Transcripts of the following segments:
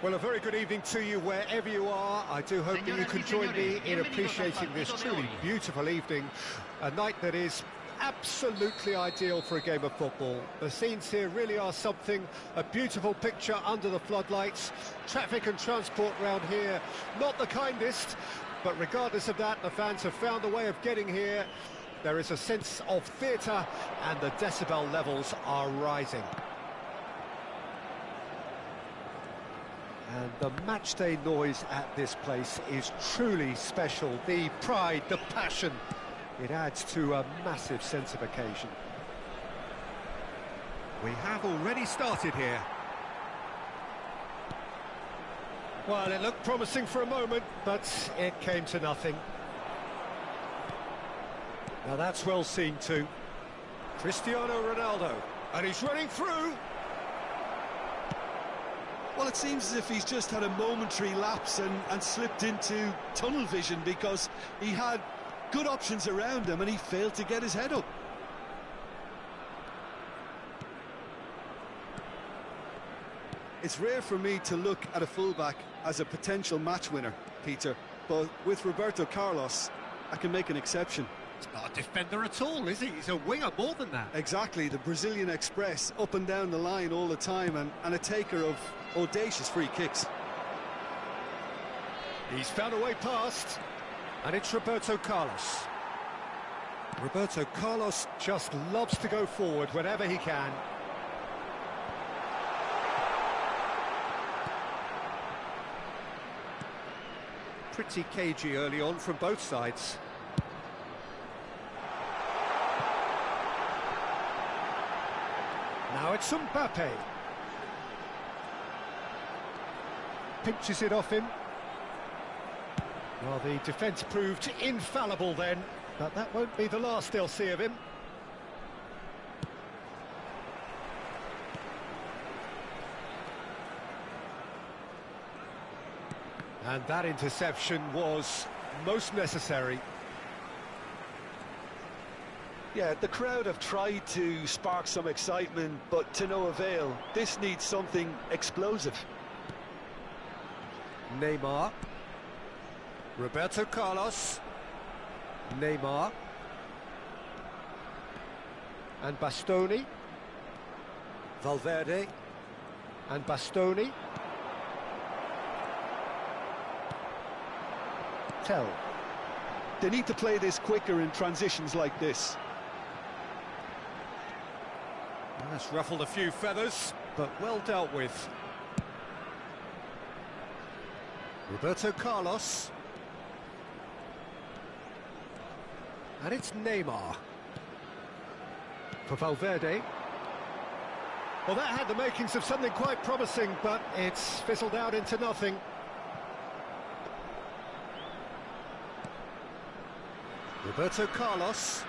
Well, a very good evening to you wherever you are. I do hope that you can join me in appreciating this truly beautiful evening, a night that is absolutely ideal for a game of football. The scenes here really are something, a beautiful picture under the floodlights. Traffic and transport round here, not the kindest, but regardless of that, the fans have found a way of getting here. There is a sense of theatre and the decibel levels are rising. And the matchday noise at this place is truly special. The pride, the passion, it adds to a massive sense of occasion. We have already started here. Well, it looked promising for a moment, but it came to nothing. Now that's well seen too. Cristiano Ronaldo, and he's running through. Well, it seems as if he's just had a momentary lapse and slipped into tunnel vision, because he had good options around him and he failed to get his head up. It's rare for me to look at a fullback as a potential match winner, Peter, but with Roberto Carlos, I can make an exception. He's not a defender at all, is he? He's a winger more than that. Exactly, the Brazilian Express, up and down the line all the time, and a taker of audacious free kicks. He's found a way past, and it's Roberto Carlos. Roberto Carlos just loves to go forward whenever he can. Pretty cagey early on from both sides. Now it's Mbappe. Pinches it off him. Well, the defence proved infallible then, but that won't be the last they'll see of him. And that interception was most necessary. Yeah, the crowd have tried to spark some excitement, but to no avail. This needs something explosive. Neymar. Roberto Carlos. Neymar. And Bastoni. Valverde. And Bastoni. Tell. They need to play this quicker in transitions like this. That's ruffled a few feathers, but well dealt with. Roberto Carlos. And it's Neymar. For Valverde. Well, that had the makings of something quite promising, but it's fizzled out into nothing. Roberto Carlos.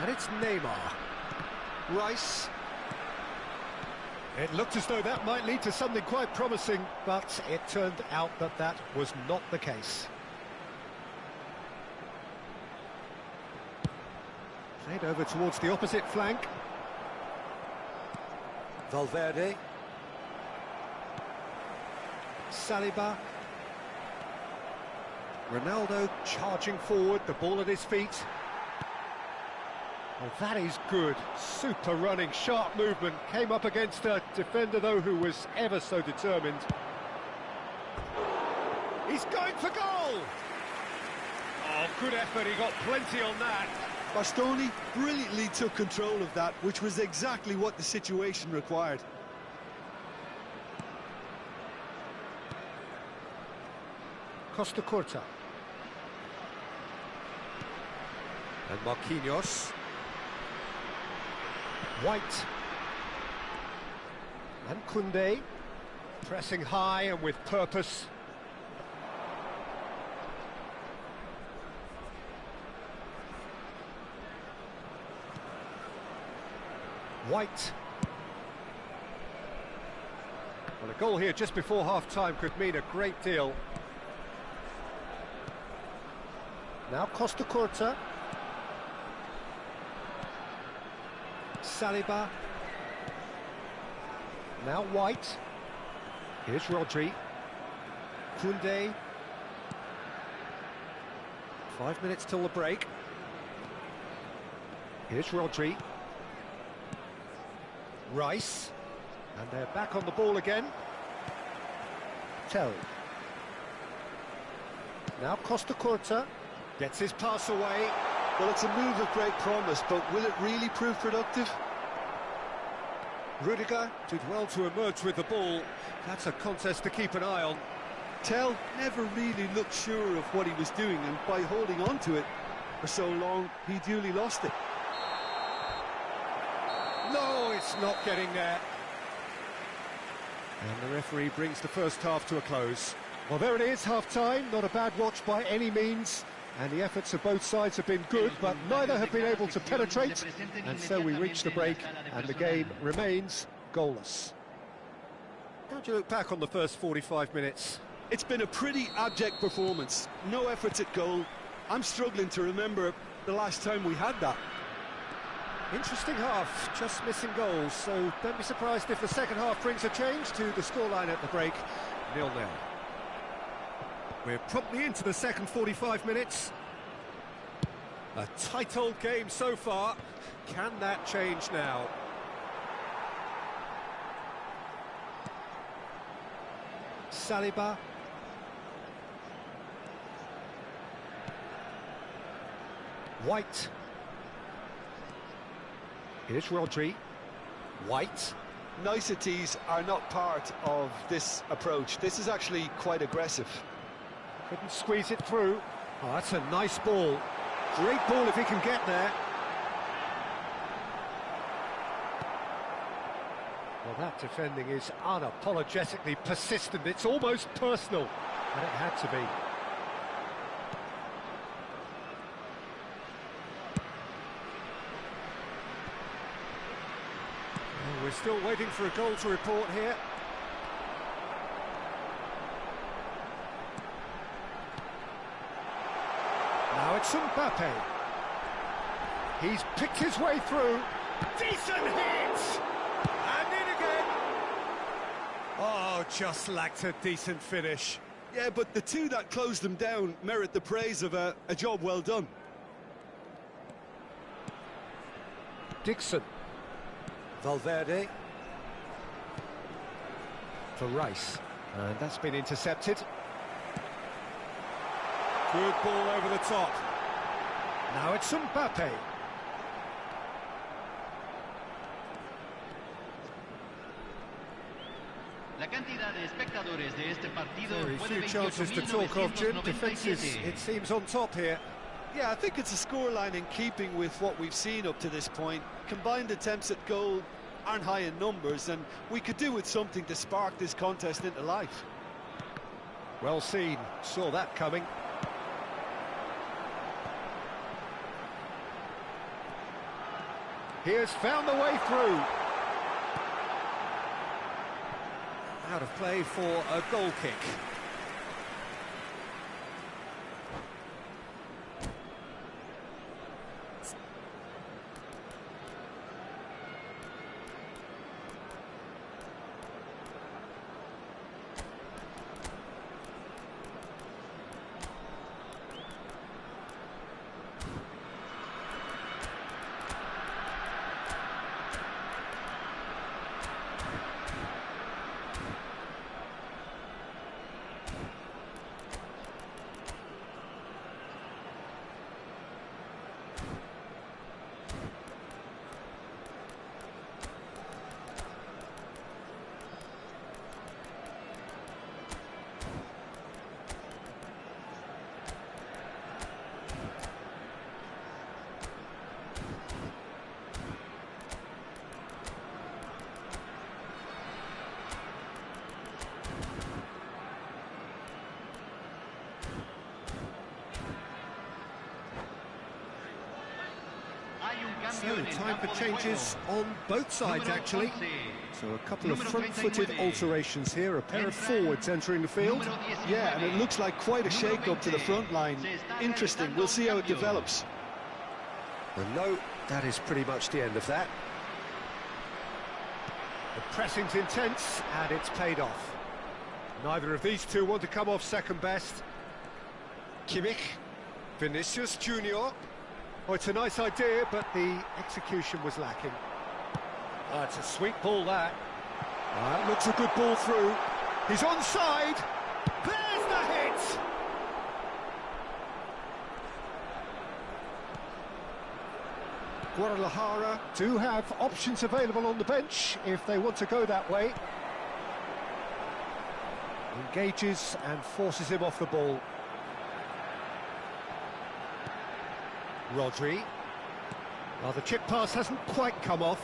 And it's Neymar. Rice. It looked as though that might lead to something quite promising, but it turned out that that was not the case. Played over towards the opposite flank. Valverde. Saliba. Ronaldo charging forward, the ball at his feet. Well, that is good. Super running, sharp movement. Came up against a defender, though, who was ever so determined. He's going for goal! Oh, good effort. He got plenty on that. Bastoni brilliantly took control of that, which was exactly what the situation required. Costa Curta. And Marquinhos. White. And Koundé. Pressing high and with purpose. White. Well, a goal here just before half-time could mean a great deal. Now Costa Curta. Saliba. Now White. Here's Rodri. Koundé. 5 minutes till the break. Here's Rodri. Rice. And they're back on the ball again. Tell. Now Costa Curta gets his pass away. Well, it's a move of great promise, but will it really prove productive? Rudiger did well to emerge with the ball. That's a contest to keep an eye on. Tell never really looked sure of what he was doing, and by holding on to it for so long, he duly lost it. No, it's not getting there. And the referee brings the first half to a close. Well, there it is, half-time. Not a bad watch by any means. And the efforts of both sides have been good, but neither have been able to penetrate. And so we reach the break, and the game remains goalless. How do you look back on the first 45 minutes? It's been a pretty abject performance. No efforts at goal. I'm struggling to remember the last time we had that. Interesting half, just missing goals, so don't be surprised if the second half brings a change to the scoreline at the break, 0-0. We're promptly into the second 45 minutes. A tight old game so far. Can that change now? Saliba. White. Here's Rodri. White. Niceties are not part of this approach. This is actually quite aggressive. Couldn't squeeze it through. Oh, that's a nice ball. Great ball if he can get there. Well, that defending is unapologetically persistent. It's almost personal. And it had to be. Oh, we're still waiting for a goal to report here. Now it's Mbappe. He's picked his way through. Decent hit! And in again. Oh, just lacked a decent finish. Yeah, but the two that closed them down merit the praise of a job well done. Dixon. Valverde. For Rice. And that's been intercepted. Good ball over the top. Now it's Mbappe. Very few chances to talk of, Jim. Defence is, it seems, on top here. Yeah, I think it's a scoreline in keeping with what we've seen up to this point. Combined attempts at goal aren't high in numbers, and we could do with something to spark this contest into life. Well seen. Saw that coming. Here's found the way through. Out of play for a goal kick. So, time for changes on both sides, actually. So, a couple of front-footed alterations here, a pair of forwards entering the field. Yeah, and it looks like quite a shake-up to the front line. Interesting, we'll see how it develops. Well, no, that is pretty much the end of that. The pressing's intense, and it's paid off. Neither of these two want to come off second best. Kimmich, Vinicius Junior. Oh, it's a nice idea, but the execution was lacking. Oh, it's a sweet ball, that. That looks a good ball through. He's onside. There's the hit! Guadalajara do have options available on the bench if they want to go that way. Engages and forces him off the ball. Rodri. Well, the chip pass hasn't quite come off.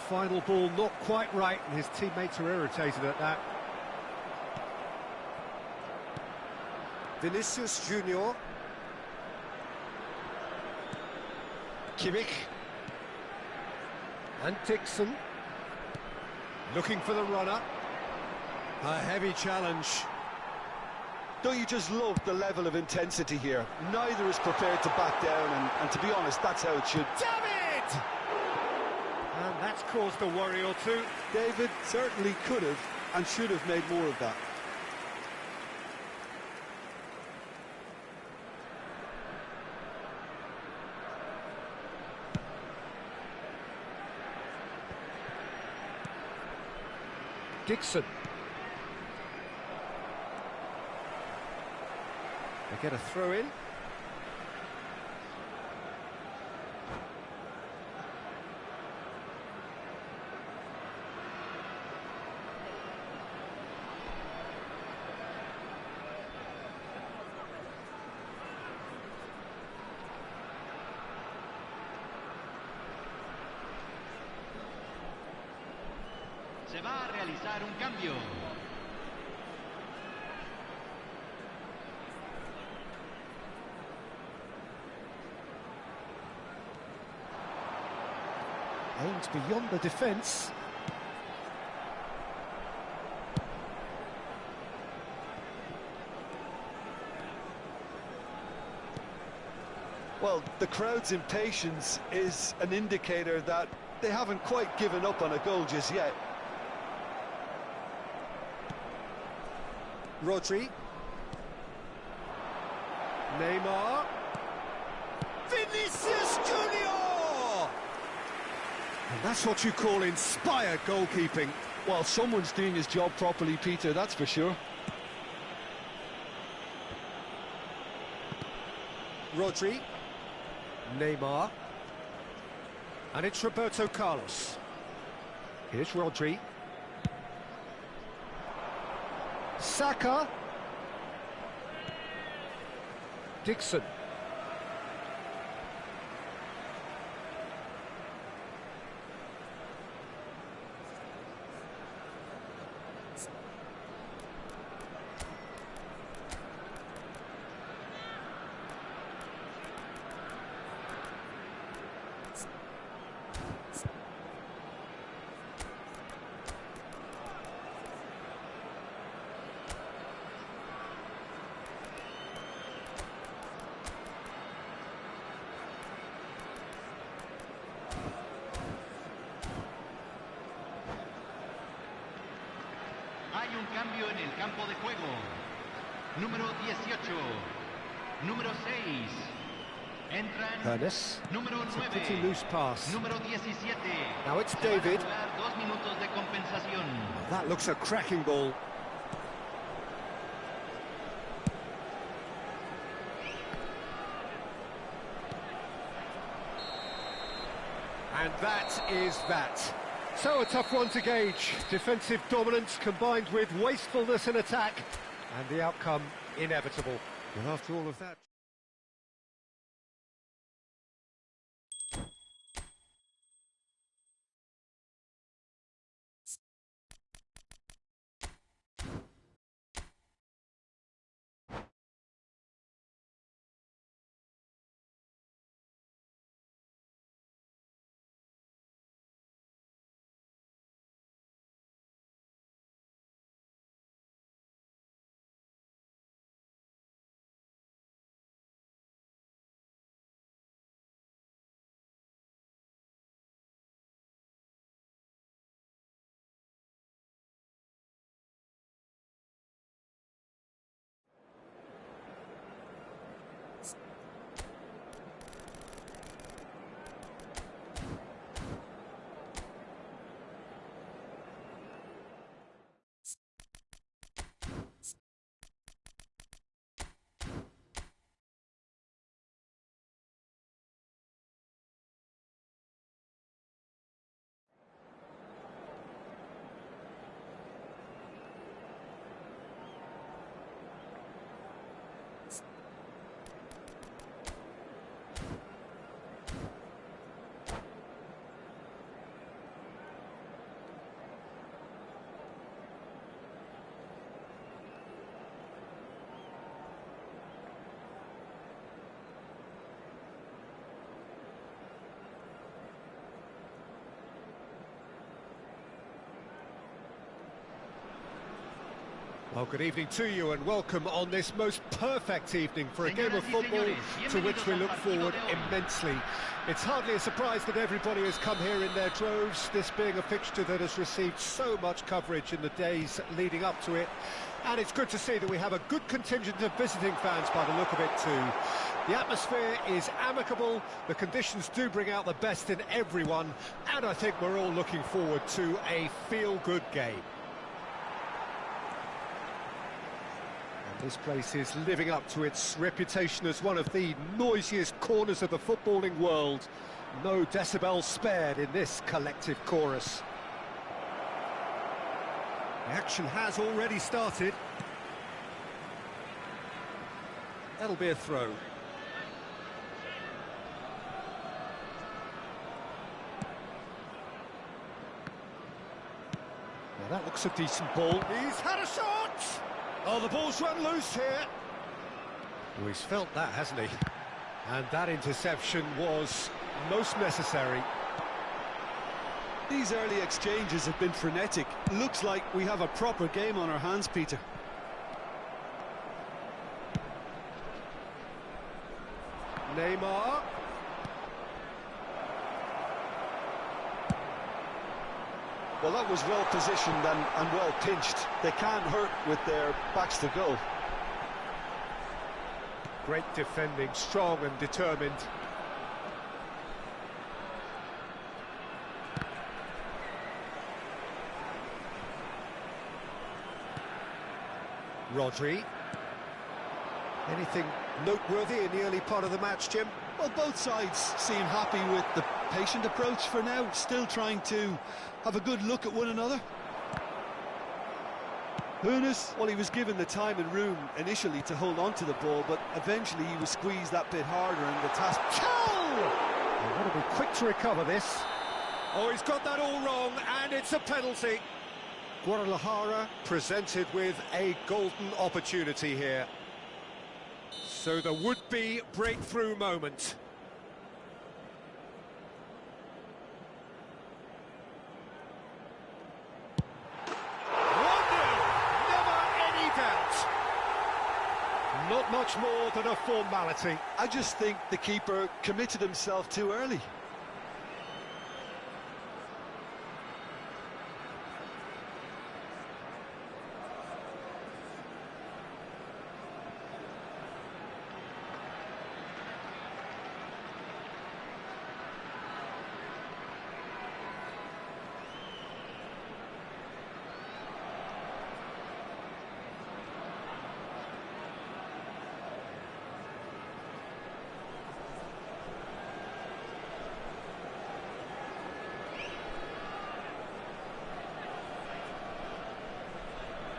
Final ball not quite right, and his teammates are irritated at that. Vinicius Junior. Kimmich. And Dixon. Looking for the runner. A heavy challenge. Don't you just love the level of intensity here? Neither is prepared to back down, and to be honest, that's how it should. David! And that's caused a worry or two. David certainly could have and should have made more of that. Dixon. They get a throw in. Se va a realizar un cambio. Aims beyond the defence. Well, the crowd's impatience is an indicator that they haven't quite given up on a goal just yet. Rodri. Neymar. Vinicius Junior! And that's what you call inspired goalkeeping. Well, someone's doing his job properly, Peter, that's for sure. Rodri. Neymar. And it's Roberto Carlos. Here's Rodri. Saka. Dixon. Hay un cambio en el campo de juego. Número 18, número 6. Entran Ernest. número It's a 9, pretty loose pass. número 17. Now it's Se van a David. jugar 2 minutos de compensación. That looks a cracking ball. And that is that. So a tough one to gauge. Defensive dominance combined with wastefulness in attack, and the outcome inevitable. Well, after all of that... Well, good evening to you and welcome on this most perfect evening for a game of football to which we look forward immensely. It's hardly a surprise that everybody has come here in their droves, this being a fixture that has received so much coverage in the days leading up to it. And it's good to see that we have a good contingent of visiting fans by the look of it too. The atmosphere is amicable, the conditions do bring out the best in everyone, and I think we're all looking forward to a feel-good game. This place is living up to its reputation as one of the noisiest corners of the footballing world. No decibels spared in this collective chorus. The action has already started. That'll be a throw. Now that looks a decent ball. He's had a shot! Oh, the ball's run loose here. Well, he's felt that, hasn't he? And that interception was most necessary. These early exchanges have been frenetic. Looks like we have a proper game on our hands, Peter. Neymar. Well, that was well positioned and well pinched. They can't hurt with their backs to goal. Great defending, strong and determined. Rodri. Anything noteworthy in the early part of the match, Jim? Well, both sides seem happy with the patient approach for now, still trying to have a good look at one another. Hoeneß, well, he was given the time and room initially to hold on to the ball, but eventually he was squeezed that bit harder and the task... He's got to be quick to recover this. Oh, he's got that all wrong, and it's a penalty. Guadalajara presented with a golden opportunity here. So the would-be breakthrough moment. 1-0, never any doubt. Not much more than a formality. I just think the keeper committed himself too early.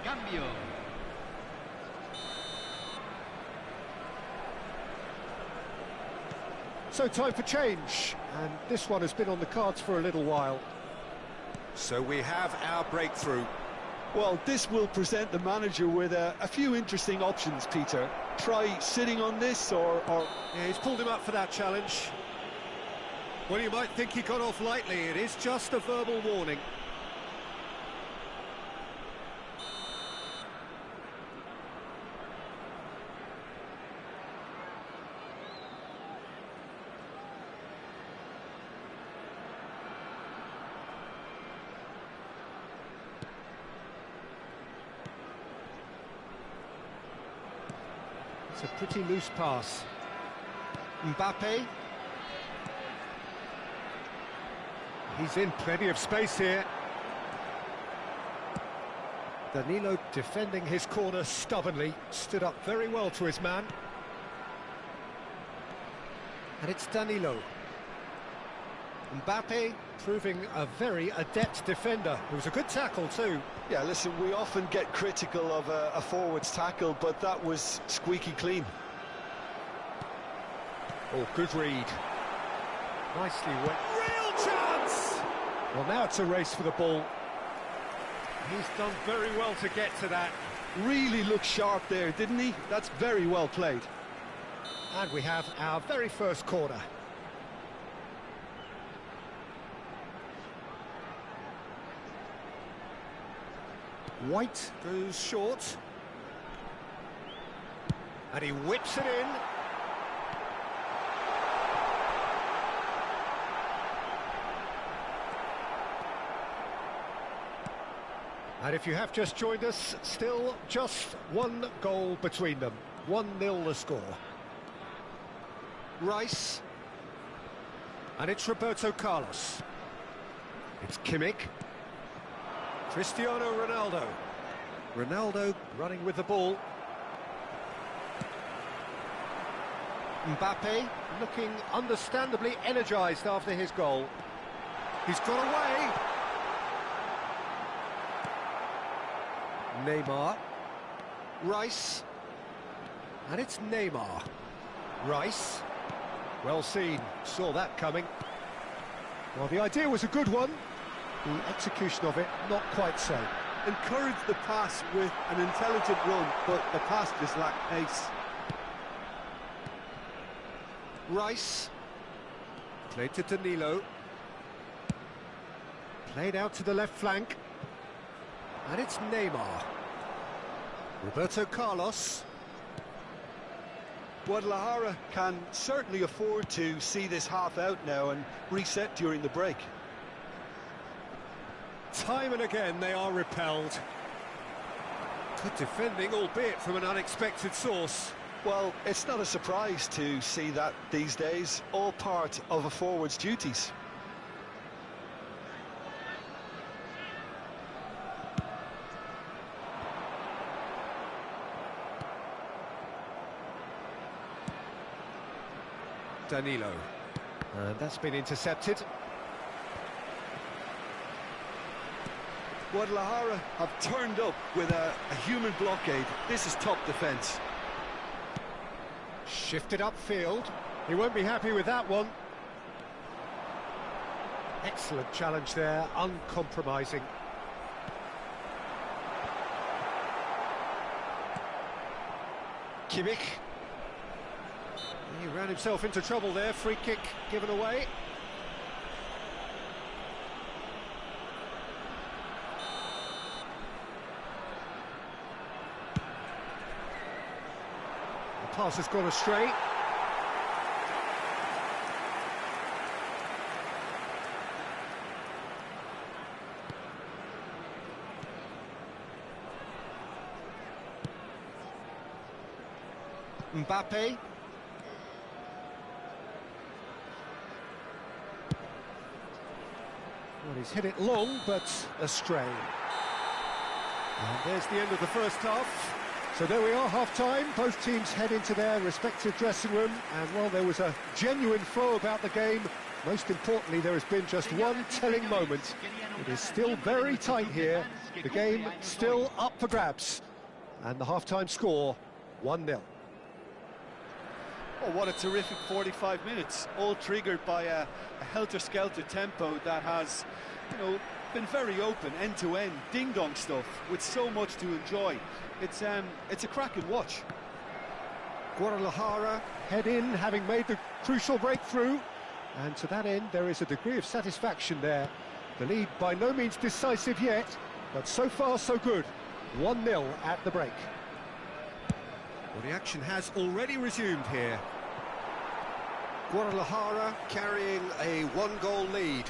Cambio. So time for change, and this one has been on the cards for a little while. So we have our breakthrough. Well, this will present the manager with a few interesting options, Peter. Try sitting on this or... Yeah, he's pulled him up for that challenge. Well, you might think he got off lightly. It is just a verbal warning. It's a pretty loose pass. Mbappe. He's in plenty of space here. Danilo defending his corner stubbornly, stood up very well to his man. And it's Danilo. Mbappe proving a very adept defender. It was a good tackle too. Yeah, listen, we often get critical of a forward's tackle, but that was squeaky clean. Oh, good read. Nicely wet. Real chance! Well, now it's a race for the ball. He's done very well to get to that. Really looked sharp there, didn't he? That's very well played. And we have our very first corner. White goes short. And he whips it in. And if you have just joined us, still just one goal between them. 1-0 the score. Rice. And it's Roberto Carlos. It's Kimmich. Cristiano Ronaldo. Ronaldo running with the ball. Mbappe looking understandably energised after his goal. He's got away. Neymar. Rice. And it's Neymar. Rice. Well seen, saw that coming. Well, the idea was a good one. The execution of it, not quite so. Encouraged the pass with an intelligent run, but the pass just lacked pace. Rice. Played to Danilo. Played out to the left flank. And it's Neymar. Roberto Carlos. Guadalajara can certainly afford to see this half out now and reset during the break. Time and again they are repelled. Good defending, albeit from an unexpected source. Well, it's not a surprise to see that these days, all part of a forward's duties. Danilo. And that's been intercepted. Guadalajara have turned up with a human blockade. This is top defence. Shifted upfield. He won't be happy with that one. Excellent challenge there, uncompromising. Kimmich. He ran himself into trouble there, free kick given away. The pass has gone astray. Mbappe. Well, he's hit it long, but astray. And there's the end of the first half. So there we are, half-time. Both teams head into their respective dressing room. And, well, there was a genuine flow about the game. Most importantly, there has been just one telling moment. It is still very tight here. The game still up for grabs. And the half-time score, 1-0. Oh, what a terrific 45 minutes, all triggered by a helter-skelter tempo that has, been very open, end-to-end, ding-dong stuff, with so much to enjoy. It's a cracking watch. Guadalajara head in, having made the crucial breakthrough, and to that end, there is a degree of satisfaction there. The lead by no means decisive yet, but so far so good. 1-0 at the break. Well, the action has already resumed here. Guadalajara carrying a one-goal lead.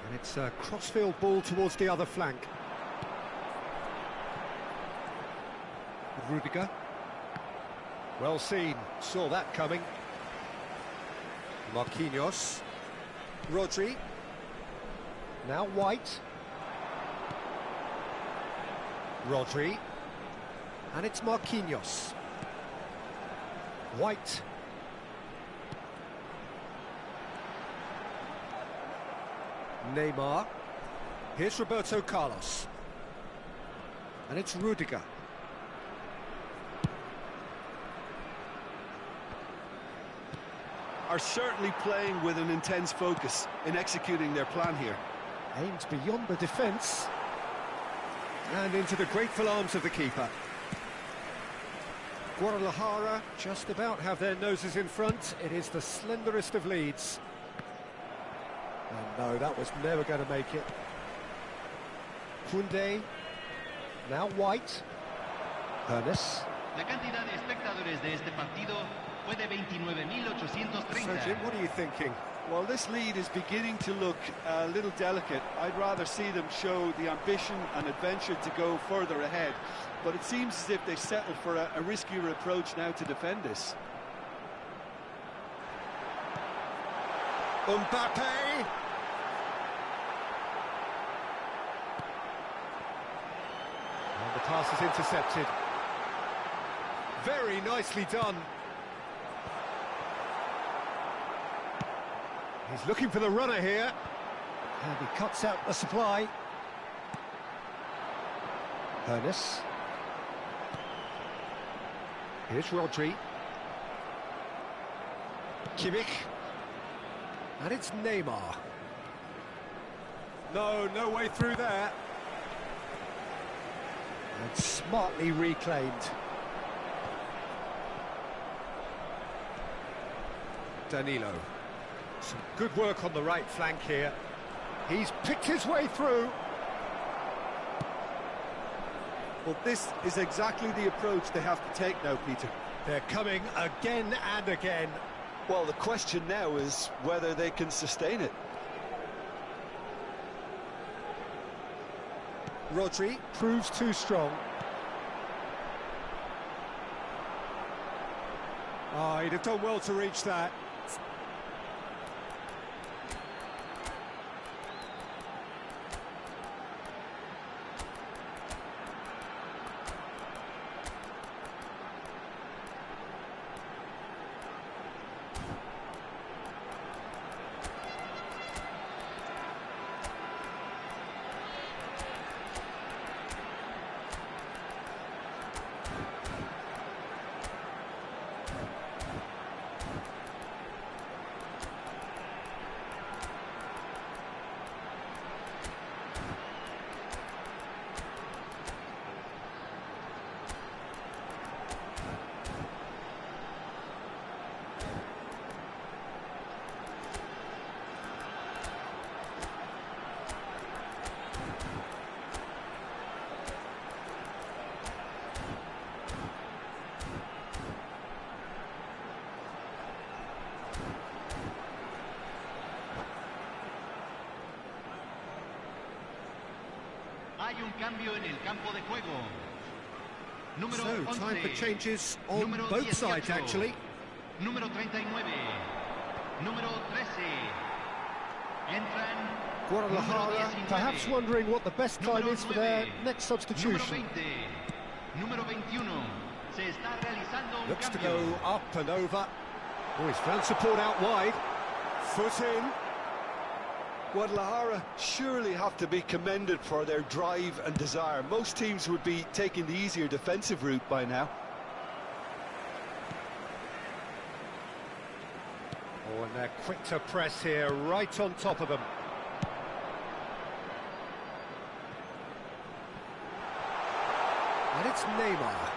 And it's a crossfield ball towards the other flank. Rudiger. Well seen, saw that coming. Marquinhos. Rodri. Now White. Rodri. And it's Marquinhos. White. Neymar. Here's Roberto Carlos. And it's Rudiger. Are certainly playing with an intense focus in executing their plan here. Aims beyond the defence. And into the grateful arms of the keeper. Guadalajara just about have their noses in front. It is the slenderest of leads. And no, that was never going to make it. Koundé. Now White. Ernest. La cantidad de espectadores de este partido fue de 29.830. So Jim, what are you thinking? Well, this lead is beginning to look a little delicate. I'd rather see them show the ambition and adventure to go further ahead. But it seems as if they settle for a riskier approach now to defend this. Mbappe! And the pass is intercepted. Very nicely done. He's looking for the runner here. And he cuts out the supply. Ernest. Here's Rodri. Kimmich. And it's Neymar. No way through there. And smartly reclaimed. Danilo. Some good work on the right flank here. He's picked his way through. Well, this is exactly the approach they have to take now, Peter. They're coming again and again. Well, the question now is whether they can sustain it. Rodri proves too strong. Oh, he'd have done well to reach that. Hay un cambio en el campo de juego. Número So, 11. time for changes on Número both 18. sides, actually. Número 39. Número 13. Entran. Guadalajara, número 19. perhaps wondering what the best time Número is for their 9. next Número substitution. 20. Número 21. Se está realizando un Looks to cambio. go up and over. Oh, he's found support out wide. Foot in. Guadalajara surely have to be commended for their drive and desire. Most teams would be taking the easier defensive route by now. Oh, and they're quick to press here, right on top of them. And it's Neymar.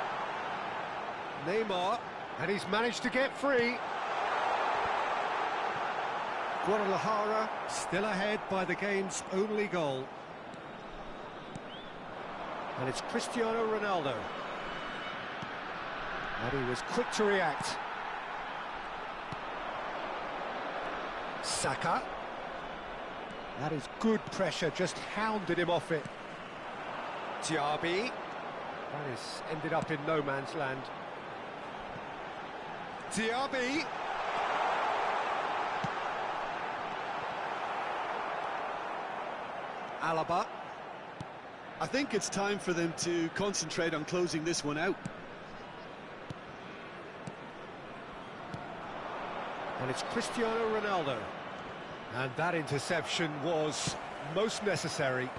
Neymar, and he's managed to get free. Guadalajara still ahead by the game's only goal. And it's Cristiano Ronaldo. And he was quick to react. Saka. That is good pressure, just hounded him off it. Diaby. That has ended up in no man's land. Diaby. Alaba. I think it's time for them to concentrate on closing this one out. And it's Cristiano Ronaldo. And that interception was most necessary.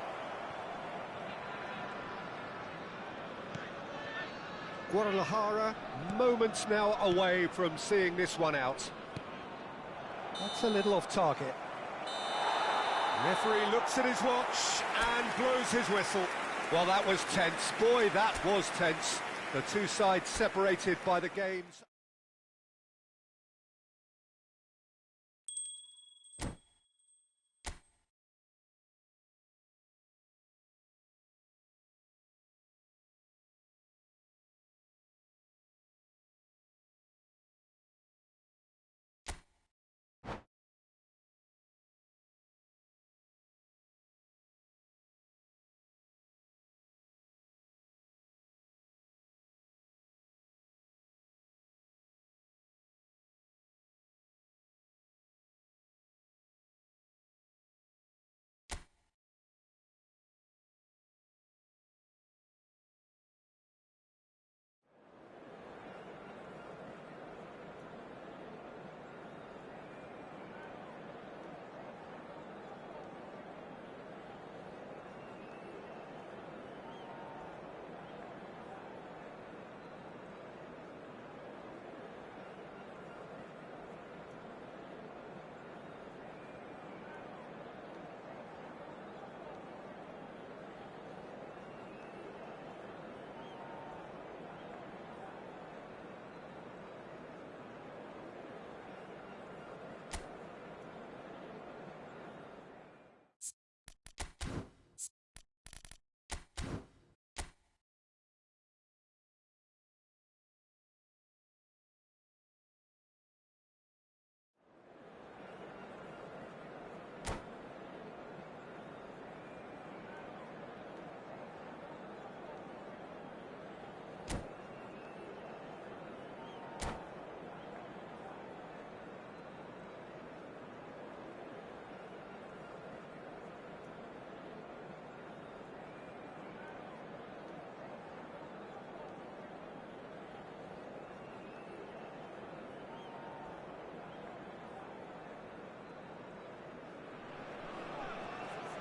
Guadalajara, moments now away from seeing this one out. That's a little off target. Referee looks at his watch and blows his whistle. Well, that was tense. Boy, that was tense. The two sides separated by the game's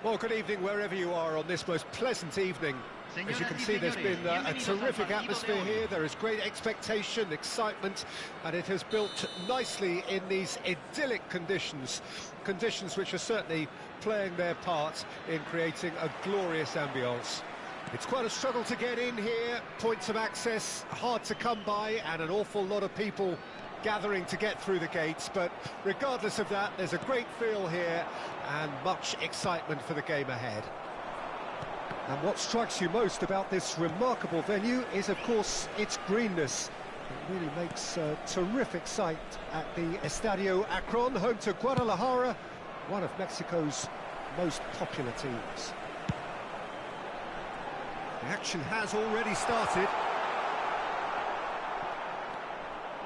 Well, good evening wherever you are on this most pleasant evening. As you can see, there's been a terrific atmosphere here. There is great expectation, excitement, and it has built nicely in these idyllic conditions. Conditions which are certainly playing their part in creating a glorious ambience. It's quite a struggle to get in here, points of access hard to come by, and an awful lot of people gathering to get through the gates, but regardless of that, there's a great feel here and much excitement for the game ahead. And what strikes you most about this remarkable venue is, of course, its greenness. It really makes a terrific sight at the Estadio Akron, home to Guadalajara, one of Mexico's most popular teams. The action has already started.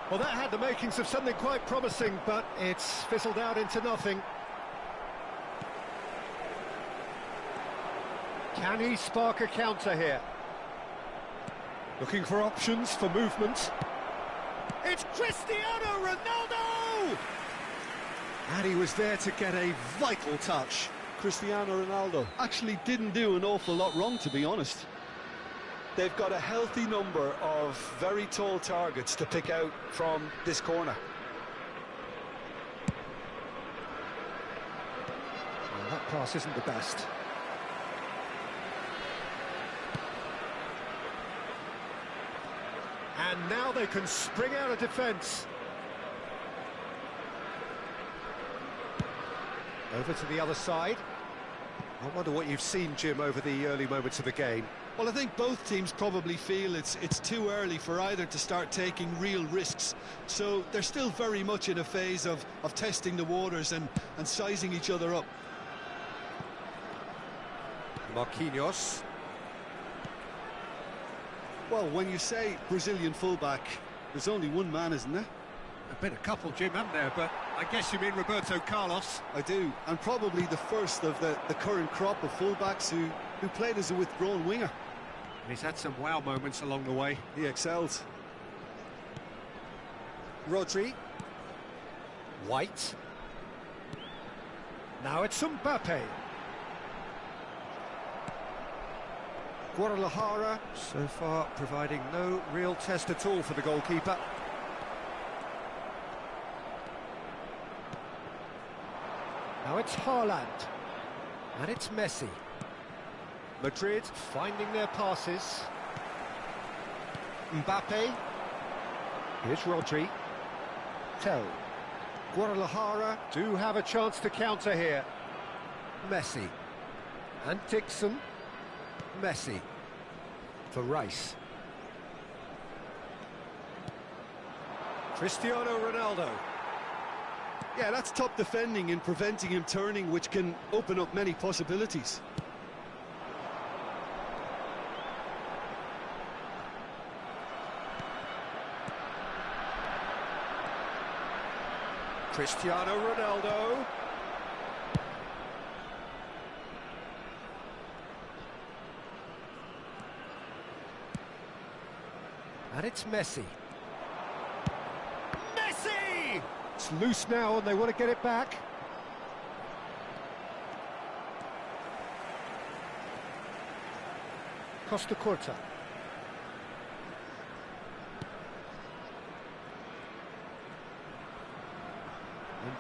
Well, that had the makings of something quite promising, but it's fizzled out into nothing. Can he spark a counter here? Looking for options for movement. It's Cristiano Ronaldo! And he was there to get a vital touch. Cristiano Ronaldo actually didn't do an awful lot wrong, to be honest. They've got a healthy number of very tall targets to pick out from this corner. Well, that pass isn't the best. And now they can spring out of defence. Over to the other side. I wonder what you've seen, Jim, over the early moments of the game. Well, I think both teams probably feel it's too early for either to start taking real risks. So they're still very much in a phase of testing the waters and sizing each other up. Marquinhos. Well, when you say Brazilian fullback, there's only one man, isn't there? There've been a couple, Jim, haven't there? But I guess you mean Roberto Carlos. I do, and probably the first of the current crop of fullbacks who played as a withdrawn winger. And he's had some wow moments along the way. He excels. Rodri. White. Now it's Mbappe. Guadalajara, so far providing no real test at all for the goalkeeper. Now it's Haaland. And it's Messi. Madrid finding their passes. Mbappe. Here's Rodri. Tell. Guadalajara do have a chance to counter here. Messi. And Dixon. Messi. For Rice. Cristiano Ronaldo. Yeah, that's top defending and preventing him turning, which can open up many possibilities. Cristiano Ronaldo. And it's Messi. Messi! It's loose now and they want to get it back. Costa Curta.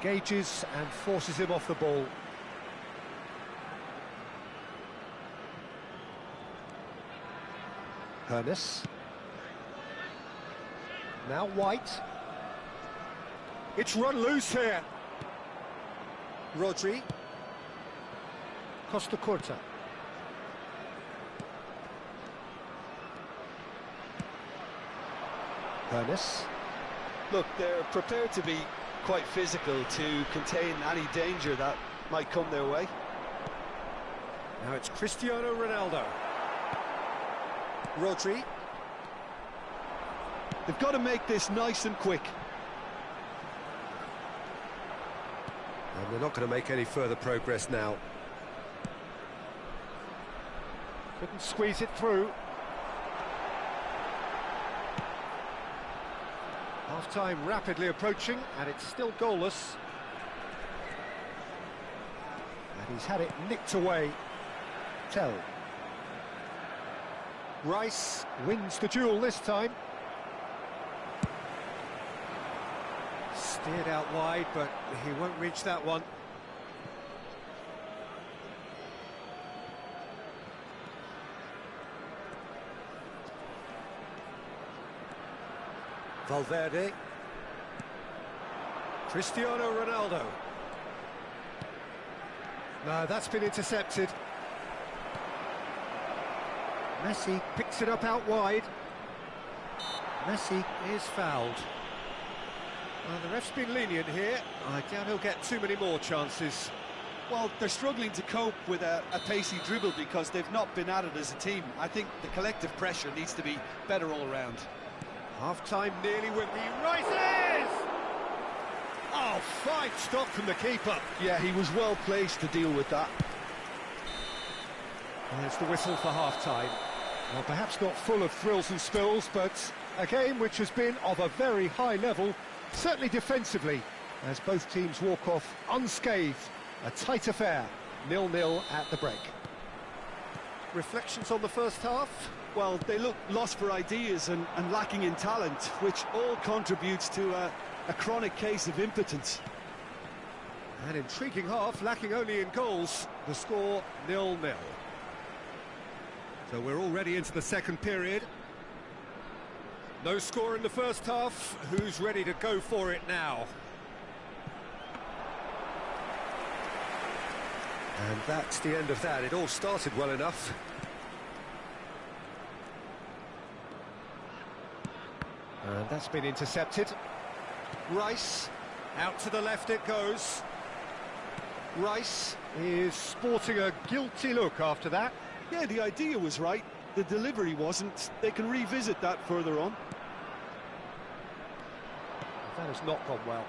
Engages and forces him off the ball. Hernes. Now White. It's run loose here. Rodri. Costa Curta. Hernes. Look, they're prepared to be quite physical to contain any danger that might come their way. Now it's Cristiano Ronaldo. Rodri. They've got to make this nice and quick. And they're not going to make any further progress now. Couldn't squeeze it through. Half-time rapidly approaching, and it's still goalless. And he's had it nicked away. Tell. Rice wins the duel this time. Steered out wide, but he won't reach that one. Valverde. Cristiano Ronaldo. No, that's been intercepted. Messi picks it up out wide. Messi is fouled. Well, the ref's been lenient here. I doubt he'll get too many more chances. Well, they're struggling to cope with a pacey dribble because they've not been at it as a team. I think the collective pressure needs to be better all round. Half-time nearly with me. Rice! Oh, fine stop from the keeper. Yeah, he was well placed to deal with that. There's the whistle for half-time. Well, perhaps not full of thrills and spills, but a game which has been of a very high level, certainly defensively, as both teams walk off unscathed. A tight affair, 0-0 at the break. Reflections on the first half? Well, they look lost for ideas and lacking in talent, which all contributes to a chronic case of impotence. An intriguing half, lacking only in goals. The score 0-0. So we're already into the second period. No score in the first half. Who's ready to go for it now? And that's the end of that. It all started well enough. And that's been intercepted. Rice, out to the left it goes. Rice is sporting a guilty look after that. Yeah, the idea was right. The delivery wasn't. They can revisit that further on. That has not gone well.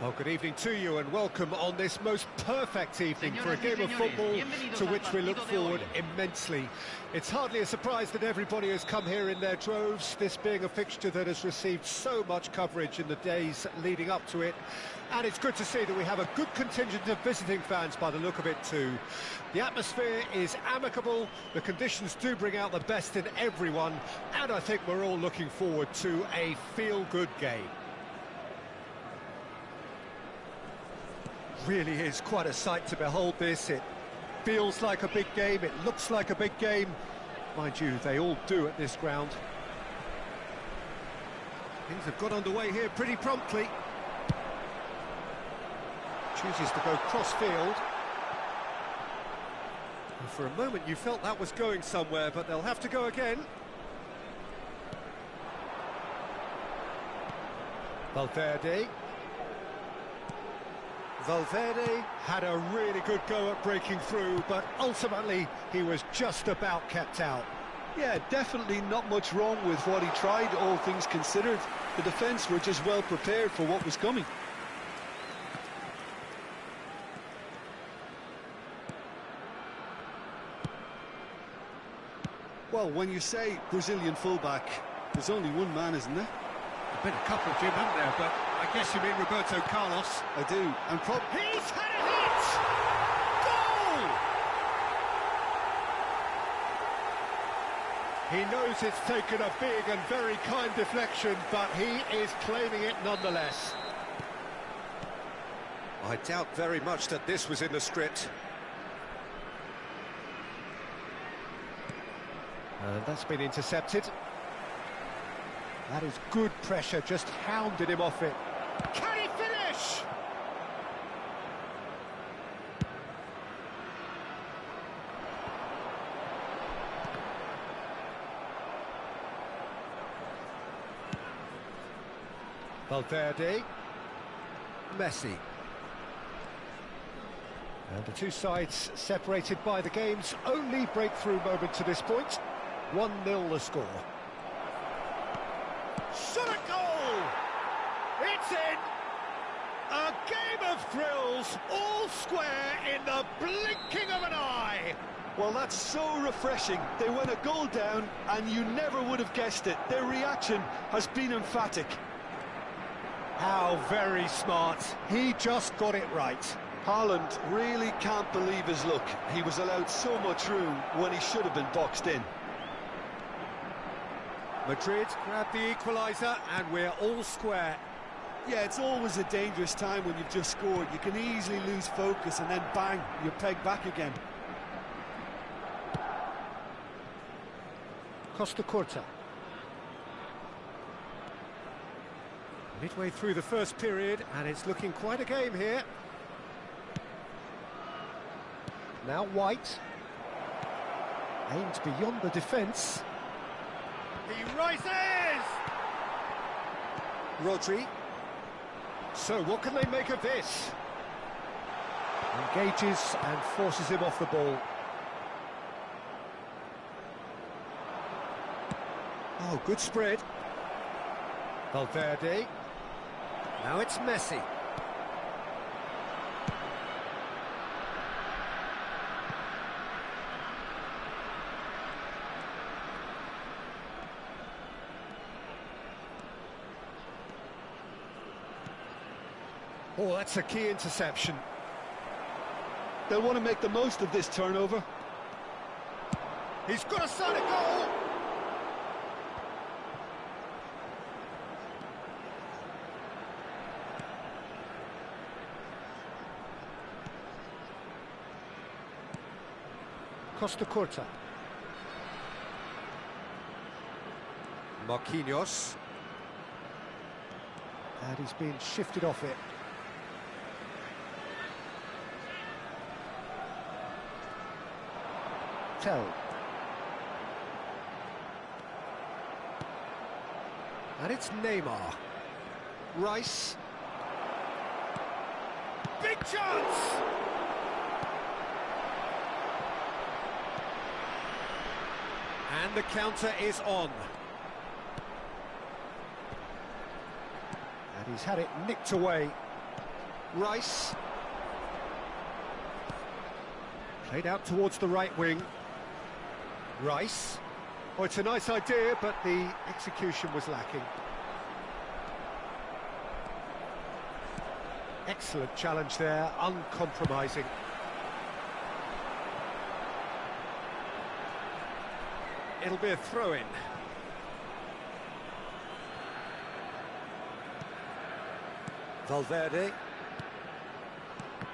Well, good evening to you and welcome on this most perfect evening for a game of football to which we look forward immensely. It's hardly a surprise that everybody has come here in their droves, this being a fixture that has received so much coverage in the days leading up to it. And it's good to see that we have a good contingent of visiting fans by the look of it too. The atmosphere is amicable, the conditions do bring out the best in everyone, and I think we're all looking forward to a feel-good game. Really is quite a sight to behold this. It feels like a big game, it looks like a big game. Mind you, they all do at this ground. Things have got underway here pretty promptly. Chooses to go cross-field. For a moment you felt that was going somewhere, but they'll have to go again. Valverde had a really good go at breaking through, but ultimately he was just about kept out. Yeah, definitely not much wrong with what he tried, all things considered. The defence were just well prepared for what was coming. Well, when you say Brazilian fullback, there's only one man, isn't there? There's been a couple, Jim, haven't there? But I guess you mean Roberto Carlos. I do. And he's had a hit! Goal! He knows it's taken a big and very kind deflection, but he is claiming it nonetheless. I doubt very much that this was in the script. That's been intercepted. That is good pressure, just hounded him off it. Can he finish? Valverde. Messi. And the two sides separated by the game's only breakthrough moment to this point. 1-0 the score. Shot a goal! It's in! A game of thrills, all square in the blinking of an eye! Well, that's so refreshing. They went a goal down and you never would have guessed it. Their reaction has been emphatic. How very smart. He just got it right. Haaland really can't believe his luck. He was allowed so much room when he should have been boxed in. Madrid grabbed the equaliser and we're all square. Yeah, it's always a dangerous time when you've just scored. You can easily lose focus and then bang, you're pegged back again. Costa Curta. Midway through the first period and it's looking quite a game here. Now White. Aimed beyond the defence. He rises! Rodri. So what can they make of this? Engages and forces him off the ball. Oh, good spread. Valverde. Now it's Messi. Oh, that's a key interception. They'll want to make the most of this turnover. He's got a shot at goal! Costa Curta. Marquinhos. And he's been shifted off it. Tell. And it's Neymar. Rice. Big chance! And the counter is on. And he's had it nicked away. Rice. Played out towards the right wing. Rice. Oh, it's a nice idea, but the execution was lacking. Excellent challenge there, uncompromising. It'll be a throw-in. Valverde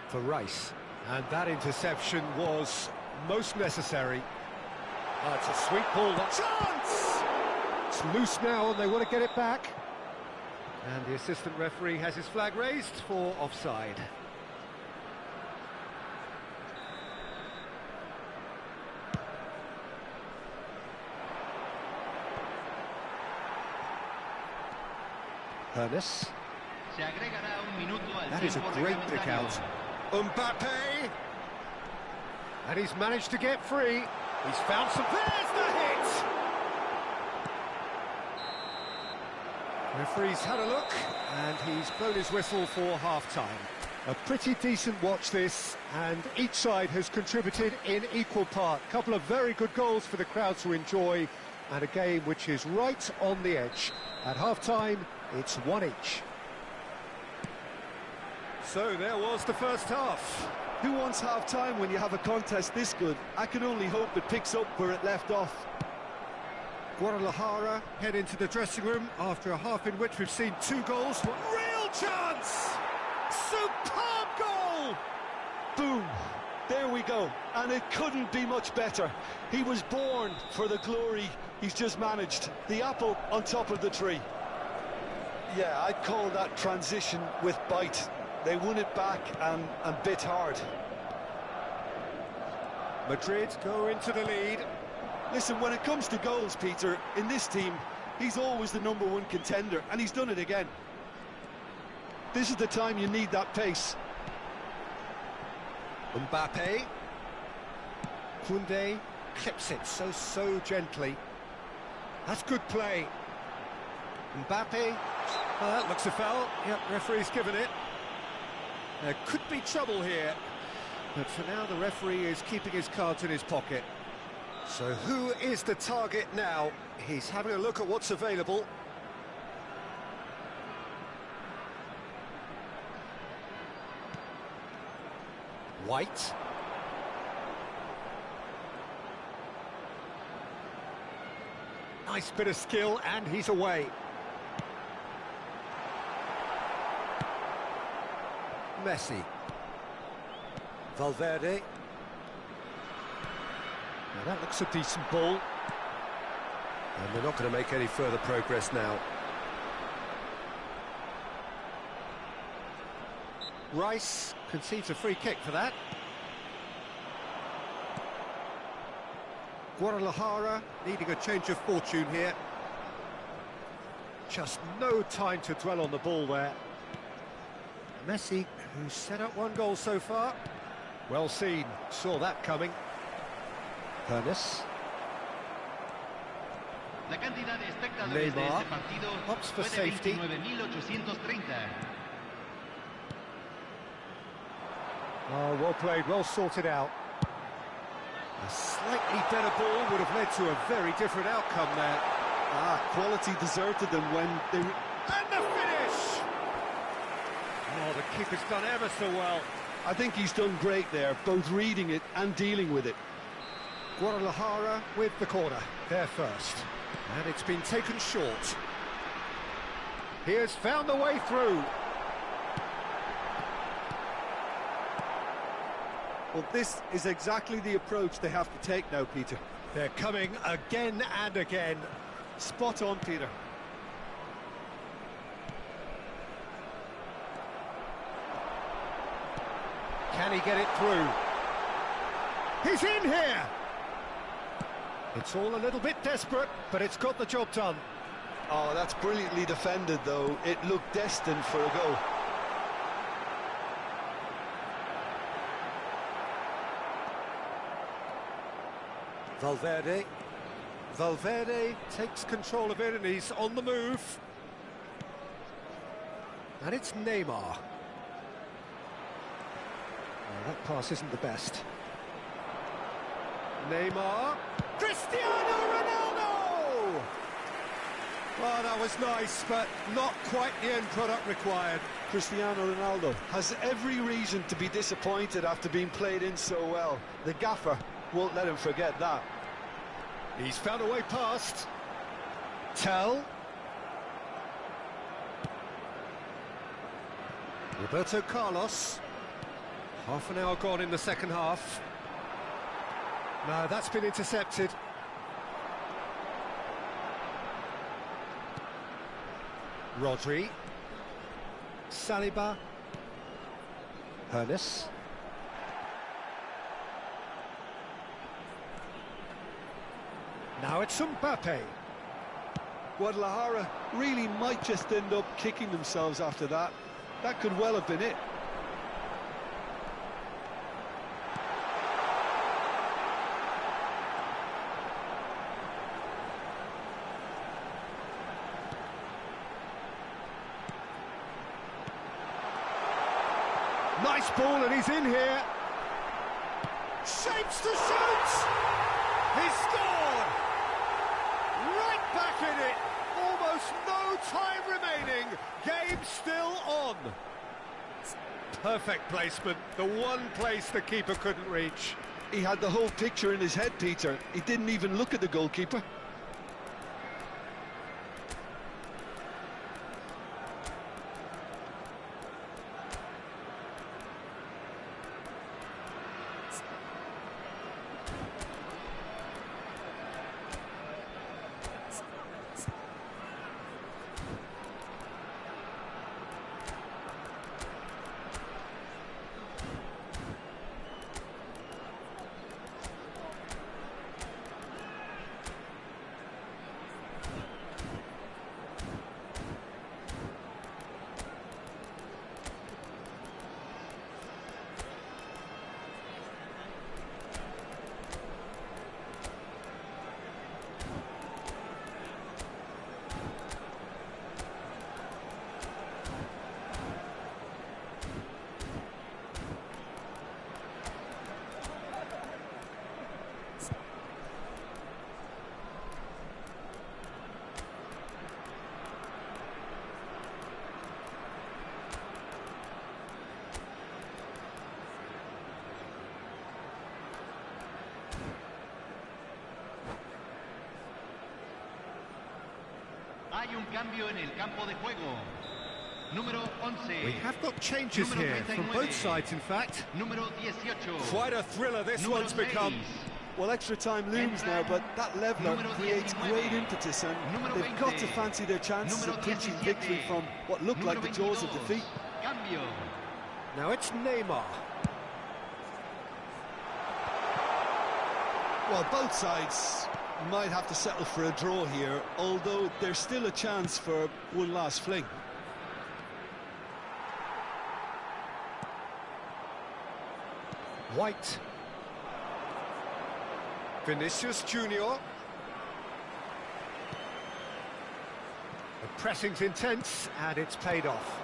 for Rice, and that interception was most necessary. It's a sweet ball, chance! It's loose now and they want to get it back. And the assistant referee has his flag raised for offside. Ernest. That is a great pick out. Mbappe! And he's managed to get free. He's found some... There's the hit! Referee's had a look, and he's blown his whistle for half-time. A pretty decent watch this, and each side has contributed in equal part. A couple of very good goals for the crowd to enjoy, and a game which is right on the edge. At half-time, it's 1 each. So there was the first half. Who wants half-time when you have a contest this good? I can only hope it picks up where it left off. Guadalajara head into the dressing room after a half in which we've seen 2 goals. Real chance! Superb goal! Boom! There we go. And it couldn't be much better. He was born for the glory he's just managed. The apple on top of the tree. Yeah, I'd call that transition with bite. They won it back and bit hard. Madrid go into the lead. Listen, when it comes to goals, Peter, in this team, he's always the #1 contender, and he's done it again. This is the time you need that pace. Mbappe. Koundé clips it so gently. That's good play. Mbappe. That looks a foul. Yep, referee's given it. There could be trouble here, but for now the referee is keeping his cards in his pocket. So who is the target now? He's having a look at what's available. White. Nice bit of skill, and he's away. Messi. Valverde. Now that looks a decent ball. And they're not going to make any further progress now. Rice concedes a free kick for that. Guadalajara needing a change of fortune here. Just no time to dwell on the ball there. Messi, who's set up 1 goal so far. Well seen, saw that coming. Ernest. Neymar opts for safety. Oh, well played, well sorted out. A slightly better ball would have led to a very different outcome there. Quality deserted them when they... And the finish! Oh, the keeper's done ever so well. I think he's done great there, both reading it and dealing with it. Guadalajara with the corner, there first. And it's been taken short. He has found the way through. Well, this is exactly the approach they have to take now, Peter. They're coming again and again. Spot on, Peter. Can he get it through? He's in here! It's all a little bit desperate, but it's got the job done. Oh, that's brilliantly defended, though. It looked destined for a goal. Valverde. Valverde takes control of it and he's on the move. And it's Neymar. That pass isn't the best. Neymar. Cristiano Ronaldo! Oh, that was nice, but not quite the end product required. Cristiano Ronaldo has every reason to be disappointed after being played in so well. The gaffer won't let him forget that. He's found a way past. Tell. Roberto Carlos. Half an hour gone in the second half. No, that's been intercepted. Rodri. Saliba. Hernes. Now it's Mbappe. Guadalajara really might just end up kicking themselves after that. That could well have been it. Nice ball, and he's in here. Shapes to shoot! He's scored! Right back in it! Almost no time remaining. Game still on. Perfect placement. The one place the keeper couldn't reach. He had the whole picture in his head, Peter. He didn't even look at the goalkeeper. Hay un cambio en el campo de juego. Número 11. We have got changes here from both sides, in fact. Número 18. Quite a thriller this Número one's become. 6. Well, extra time looms now, but that leveller creates great impetus, and they've got to fancy their chances of clinching victory from what looked like the jaws of defeat. Cambio. Now it's Neymar. Well, both sides might have to settle for a draw here, although there's still a chance for one last fling. White. Vinicius Junior. The pressing's intense, and it's paid off.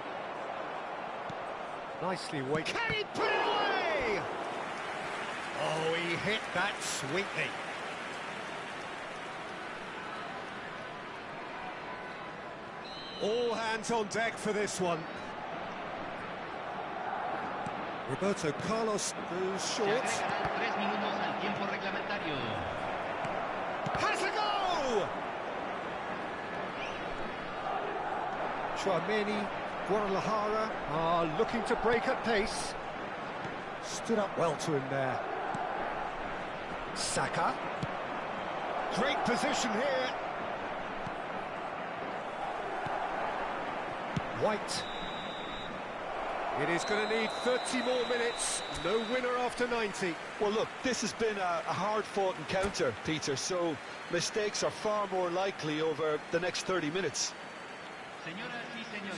Nicely weighted. Can he put it away? Oh, he hit that sweetly. All hands on deck for this one. Roberto Carlos goes short. Se agregarán 3 minutos al tiempo reglamentario. Has a go! Tchouaméni, Guadalajara are looking to break at pace. Stood up well to him there. Saka. Great position here. White. It is going to need 30 more minutes. No winner after 90. Well, look, this has been a hard-fought encounter, Peter, so mistakes are far more likely over the next 30 minutes.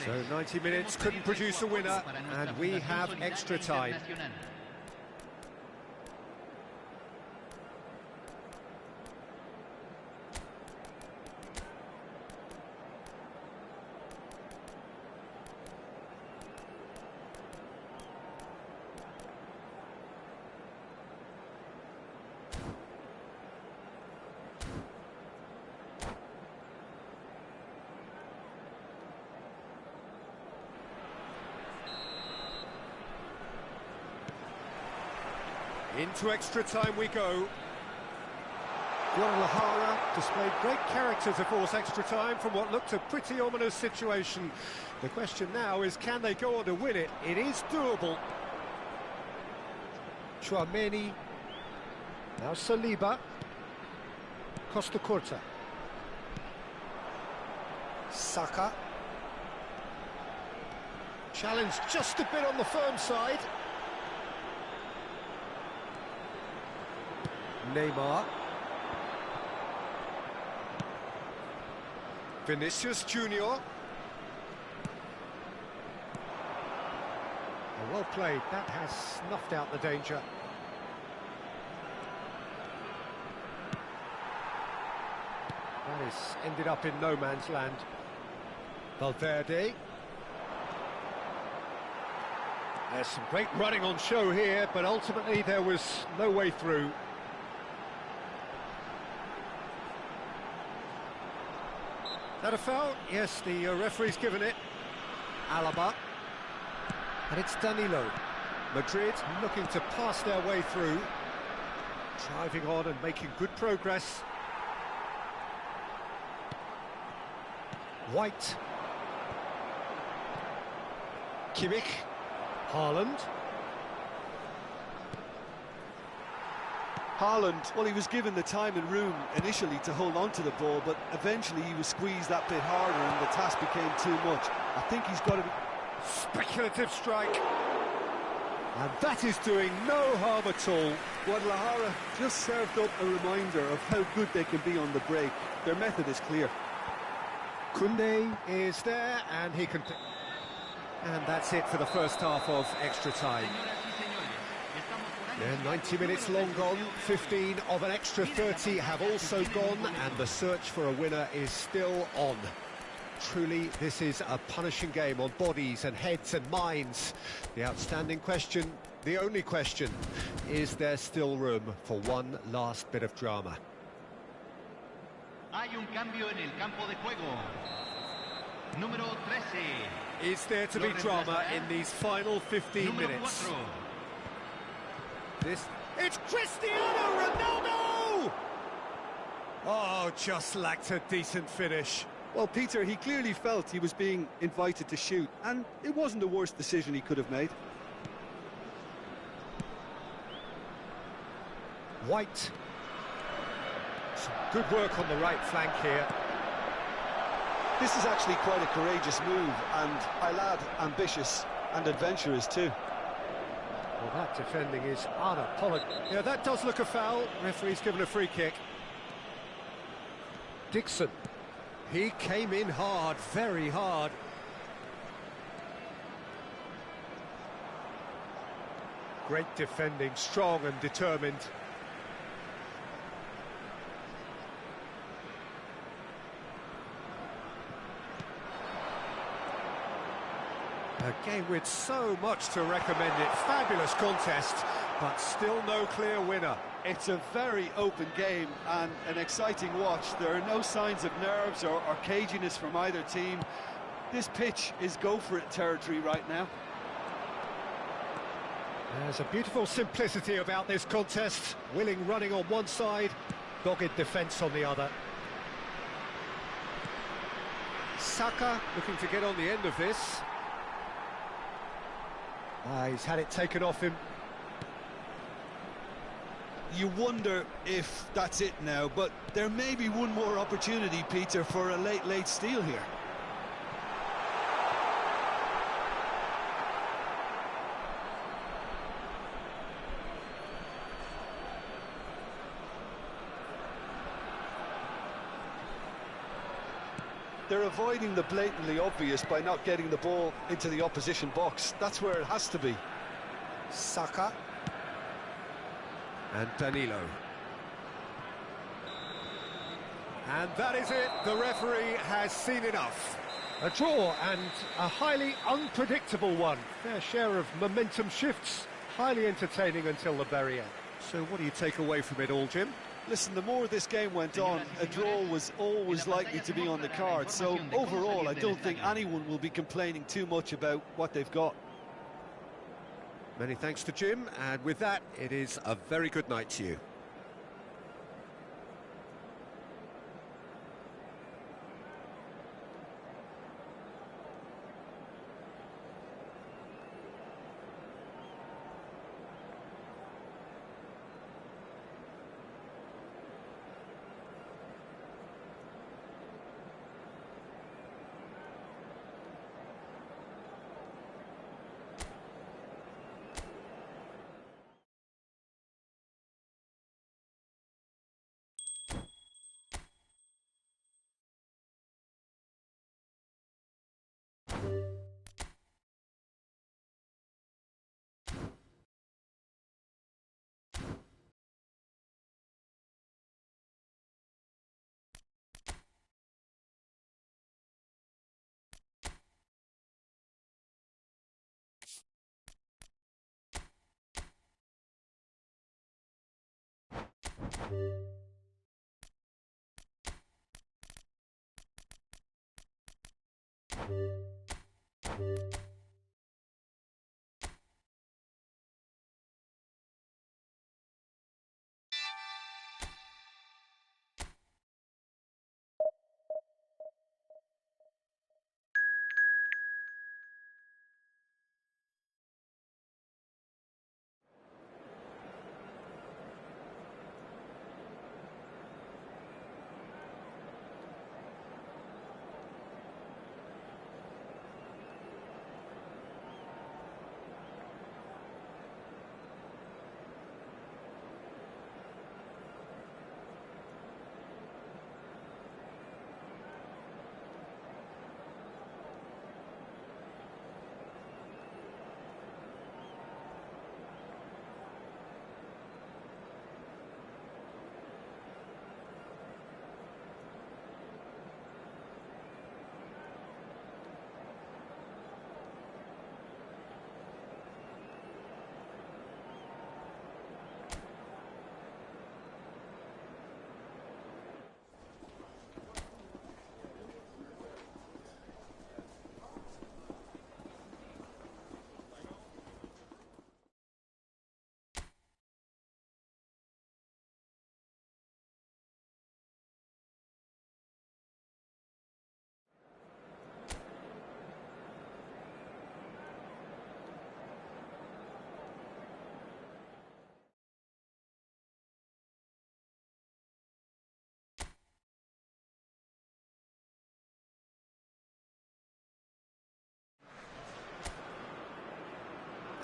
So 90 minutes couldn't produce a winner, and we have extra time. Into extra time we go. Guadalajara displayed great character to force extra time from what looked a pretty ominous situation. The question now is, can they go on to win it? It is doable. Tchouameni. Now Saliba. Costa Curta. Saka. Challenge just a bit on the firm side. Neymar. Vinicius Junior. Well played, that has snuffed out the danger. That has ended up in no man's land. Valverde. There's some great running on show here, but ultimately there was no way through. That a foul? Yes, the referee's given it. Alaba. And it's Danilo. Madrid looking to pass their way through. Driving on and making good progress. White. Kimmich. Haaland. Haaland, well, he was given the time and room initially to hold on to the ball, but eventually he was squeezed that bit harder and the task became too much. I think he's got to be... Speculative strike. And that is doing no harm at all. Guadalajara just served up a reminder of how good they can be on the break. Their method is clear. Koundé is there, and he can... And that's it for the first half of extra time. Yeah, 90 minutes long gone, 15 of an extra 30 have also gone, and the search for a winner is still on. Truly, this is a punishing game on bodies and heads and minds. The outstanding question, the only question, is there still room for one last bit of drama? Hay un cambio en el campo de juego. Número 13. Is there to be drama in these final 15 minutes? 4. It's Cristiano Ronaldo! Oh, just lacked a decent finish. Well, Peter, he clearly felt he was being invited to shoot, and it wasn't the worst decision he could have made. White. Some good work on the right flank here. This is actually quite a courageous move, and I'll add, ambitious and adventurous too. Well, that defending is unapologetic. Yeah, that does look a foul. Referee's given a free kick. Dixon. He came in hard, very hard. Great defending, strong and determined. A game with so much to recommend it. Fabulous contest, but still no clear winner. It's a very open game and an exciting watch. There are no signs of nerves or caginess from either team. This pitch is go-for-it territory right now. There's a beautiful simplicity about this contest. Willing running on one side, dogged defence on the other. Saka looking to get on the end of this. He's had it taken off him. You wonder if that's it now, but there may be one more opportunity, Peter, for a late steal here. They're avoiding the blatantly obvious by not getting the ball into the opposition box. That's where it has to be. Saka. And Danilo. And that is it. The referee has seen enough. A draw, and a highly unpredictable one. Fair share of momentum shifts. Highly entertaining until the very end. So what do you take away from it all, Jim? Listen, the more this game went on, a draw was always likely to be on the card. So overall, I don't think anyone will be complaining too much about what they've got. Many thanks to Jim, and with that, it is a very good night to you.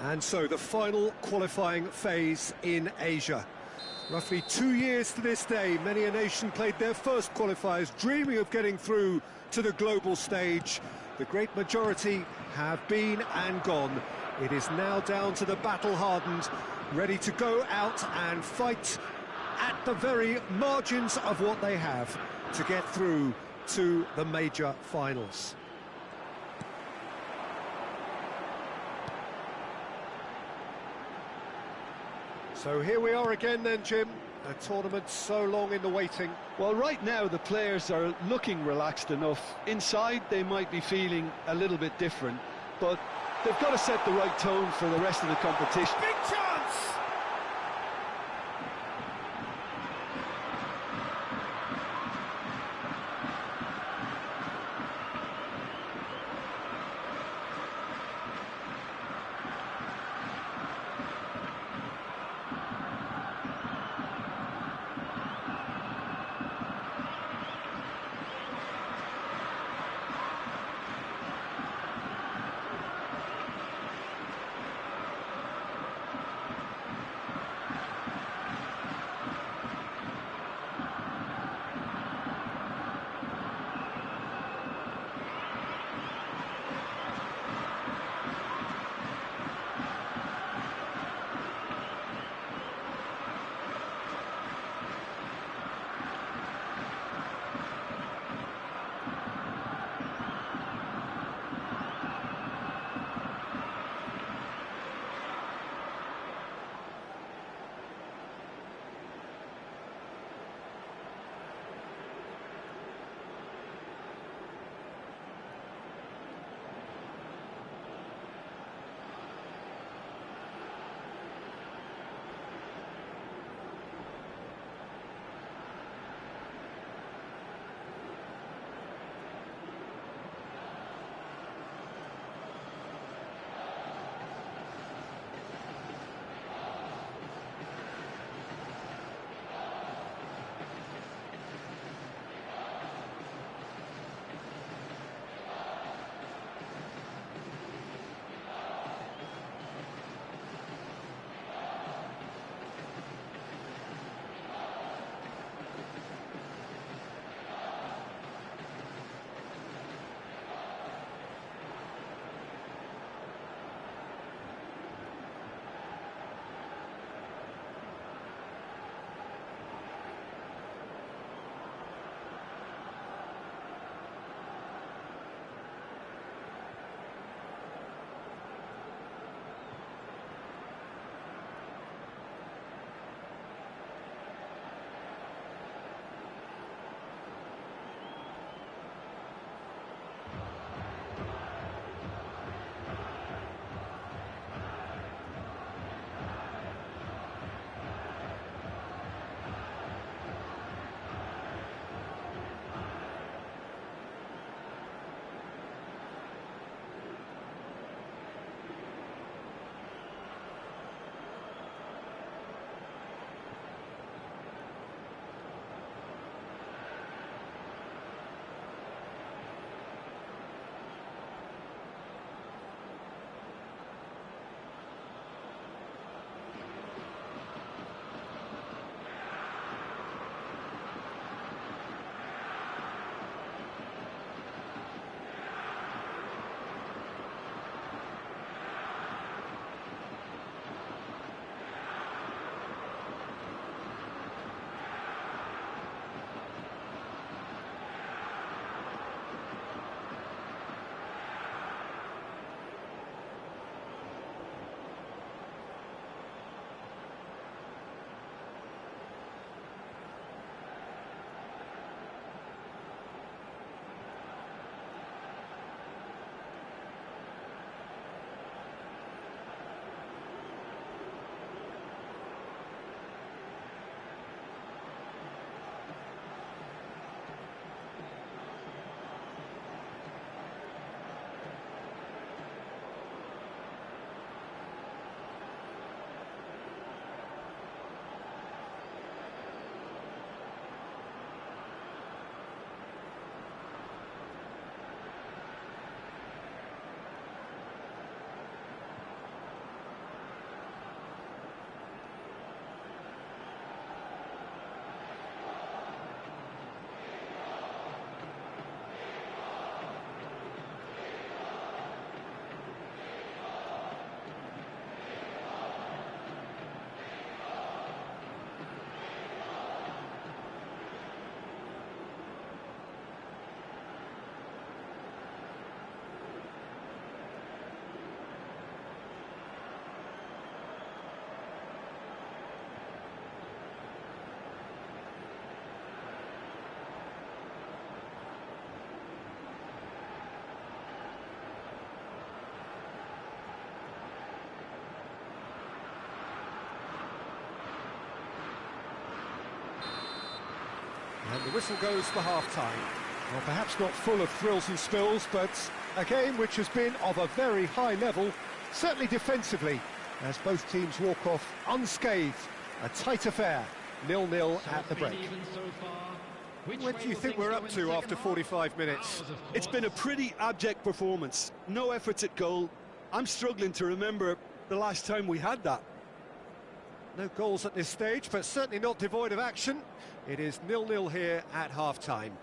And so the final qualifying phase in Asia. Roughly 2 years to this day, many a nation played their first qualifiers, dreaming of getting through to the global stage. The great majority have been and gone. It is now down to the battle-hardened, ready to go out and fight at the very margins of what they have to get through to the major finals. So here we are again then, Jim. A tournament so long in the waiting. Well, right now the players are looking relaxed enough. Inside they might be feeling a little bit different, but they've got to set the right tone for the rest of the competition. Big chance! The whistle goes for half-time. Well, perhaps not full of thrills and spills, but a game which has been of a very high level, certainly defensively, as both teams walk off unscathed. A tight affair, 0-0 at the break. What do you think we're up to after 45 minutes? It's been a pretty abject performance. No efforts at goal. I'm struggling to remember the last time we had that. No goals at this stage, but certainly not devoid of action. It is 0-0 here at half-time.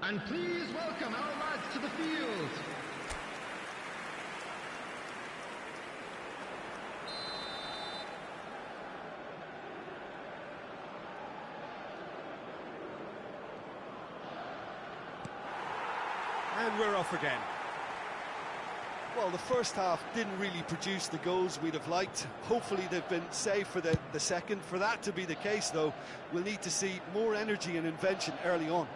And please welcome our lads to the field. And we're off again. Well, the first half didn't really produce the goals we'd have liked. Hopefully they've been saved for the second. For that to be the case, though, we'll need to see more energy and invention early on.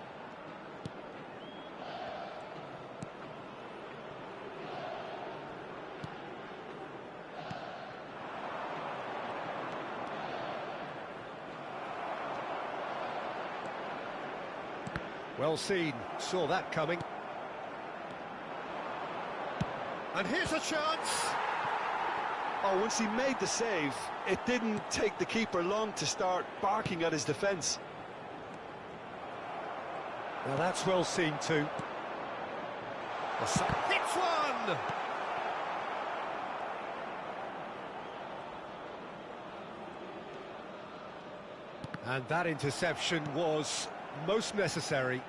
Well seen, saw that coming. And here's a chance! Oh, once he made the save, it didn't take the keeper long to start barking at his defence. Well, that's well seen too. Hits one! And that interception was most necessary.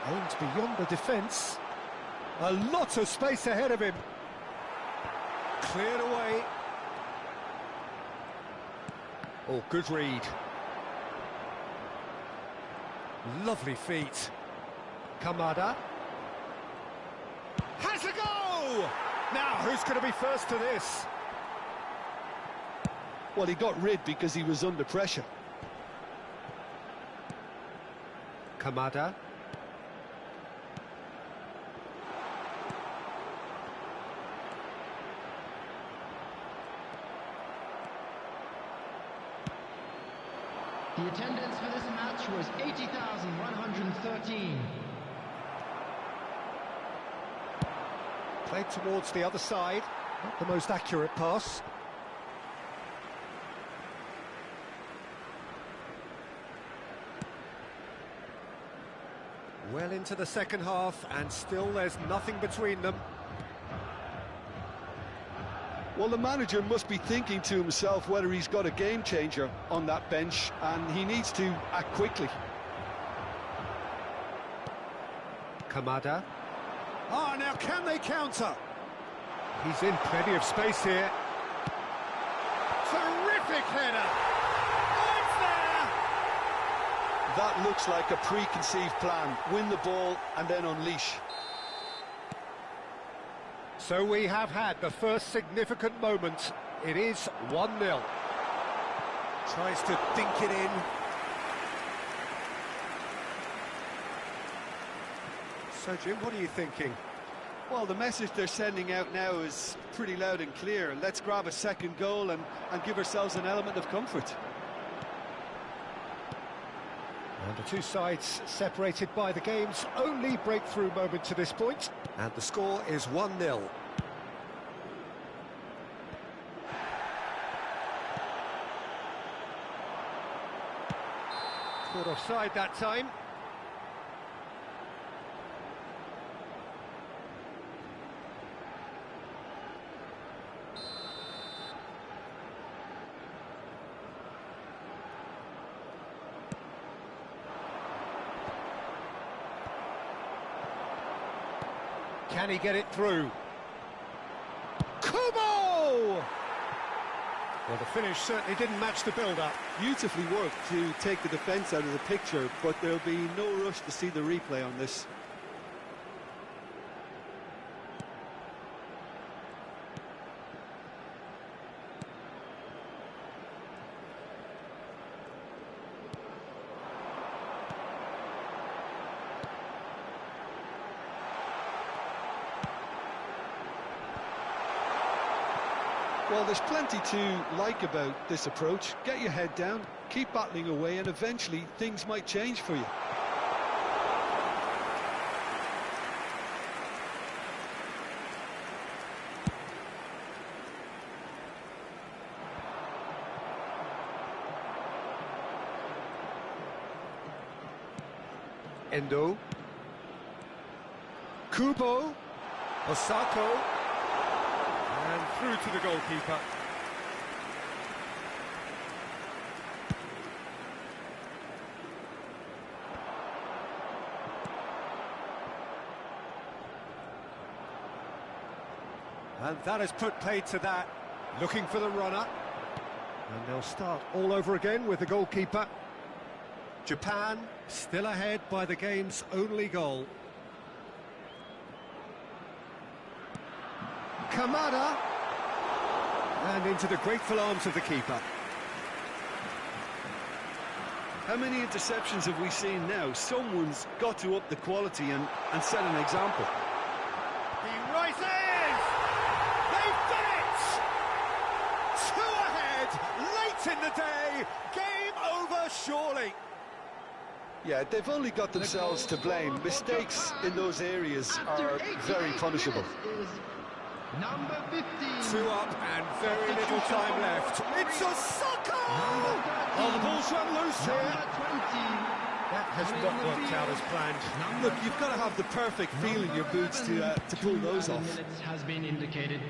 Aimed beyond the defence. A lot of space ahead of him. Cleared away. Oh, good read. Lovely feet. Kamada. Has a go! Now, who's going to be first to this? Well, he got rid because he was under pressure. Kamada. The attendance for this match was 80,113. Played towards the other side. Not the most accurate pass. Well into the second half, and still there's nothing between them. Well, the manager must be thinking to himself whether he's got a game changer on that bench, and he needs to act quickly. Kamada. Oh, now can they counter? He's in plenty of space here. Terrific header! Oh, it's there! That looks like a preconceived plan. Win the ball and then unleash. So we have had the first significant moment. It is 1-0. Tries to dink it in. So, Jim, what are you thinking? Well, the message they're sending out now is pretty loud and clear. Let's grab a second goal and give ourselves an element of comfort. And the two sides separated by the game's only breakthrough moment to this point. And the score is 1-0. Caught offside that time. Can he get it through? Kubo! Well, the finish certainly didn't match the build-up. Beautifully worked to take the defence out of the picture, but there'll be no rush to see the replay on this. Well, there's plenty to like about this approach. Get your head down, keep battling away, and eventually things might change for you. Endo. Kubo. Osako. And through to the goalkeeper. And that has put paid to that. Looking for the runner. And they'll start all over again with the goalkeeper. Japan still ahead by the game's only goal. Kamada. And into the grateful arms of the keeper. How many interceptions have we seen now? Someone's got to up the quality and set an example. He rises! They've done it! 2 ahead, late in the day, game over surely. Yeah, they've only got themselves to blame. Mistakes in those areas are very punishable. Number 15. 2 up and very little time left. It's a sucker! Oh, the ball's run loose here. That has not worked out as planned. Look, you've got to have the perfect feel in your boots to pull those off. Minutes has been indicated.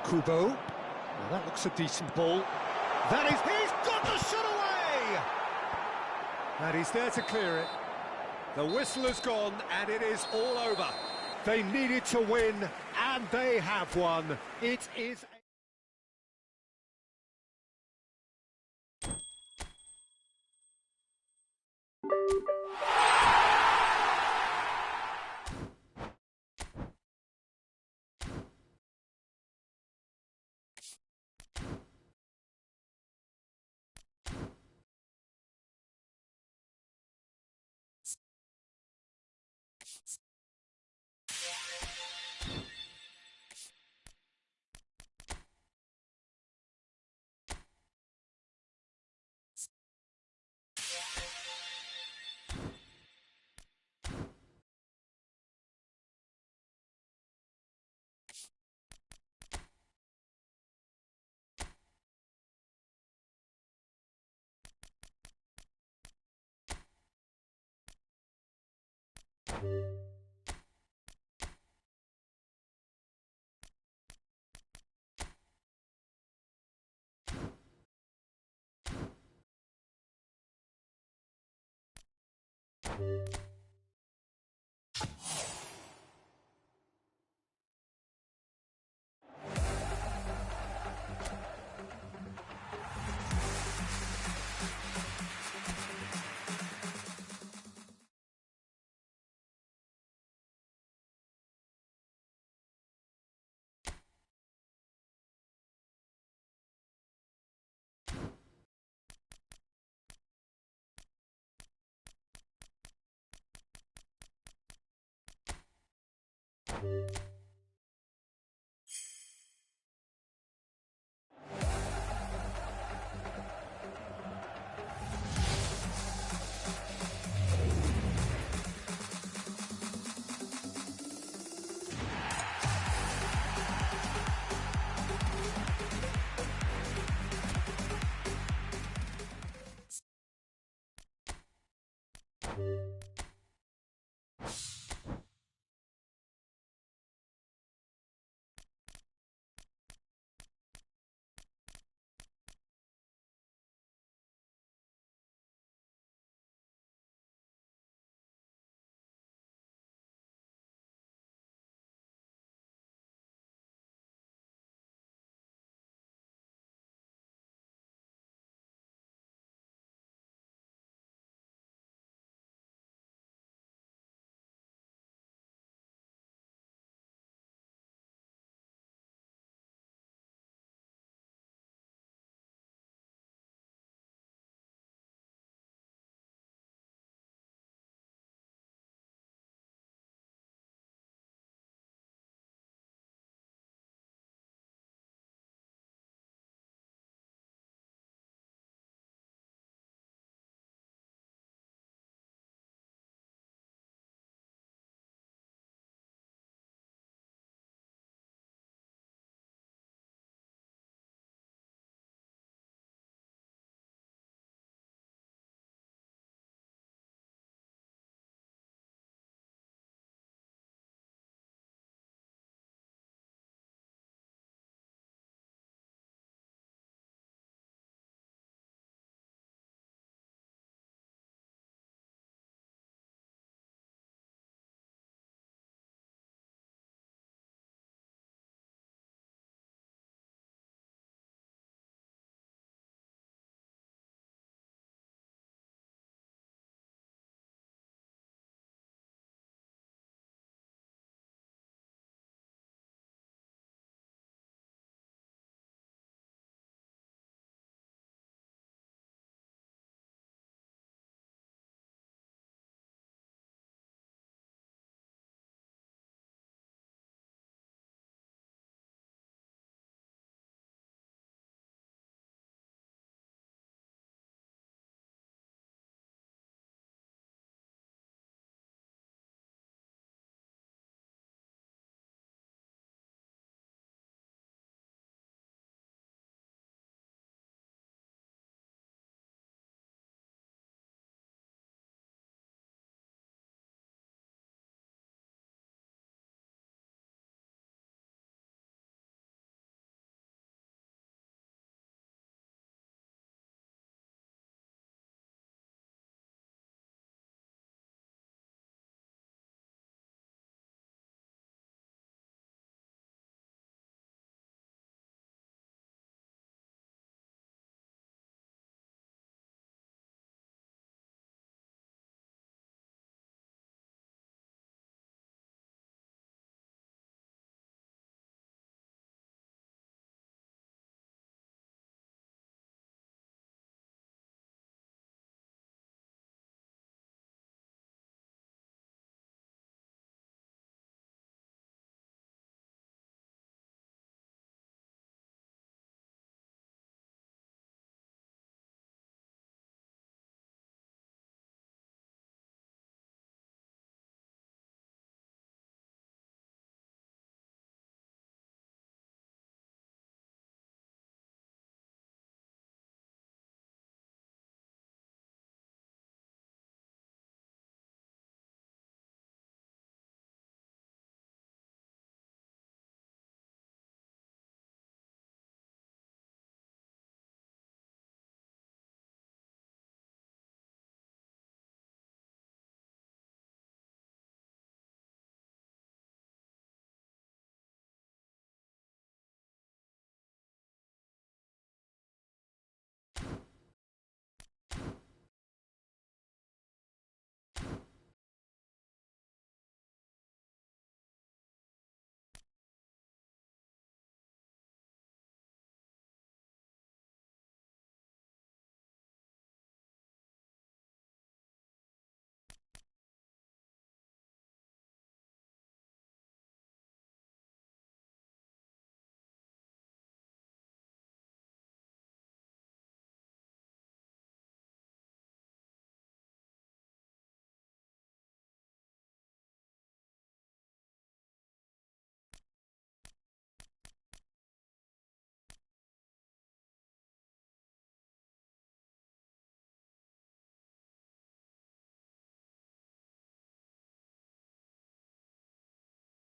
Kubo. Well, that looks a decent ball. That is, he's got the shot away! And he's there to clear it. The whistle has gone, and it is all over. They needed to win, and they have won. It is...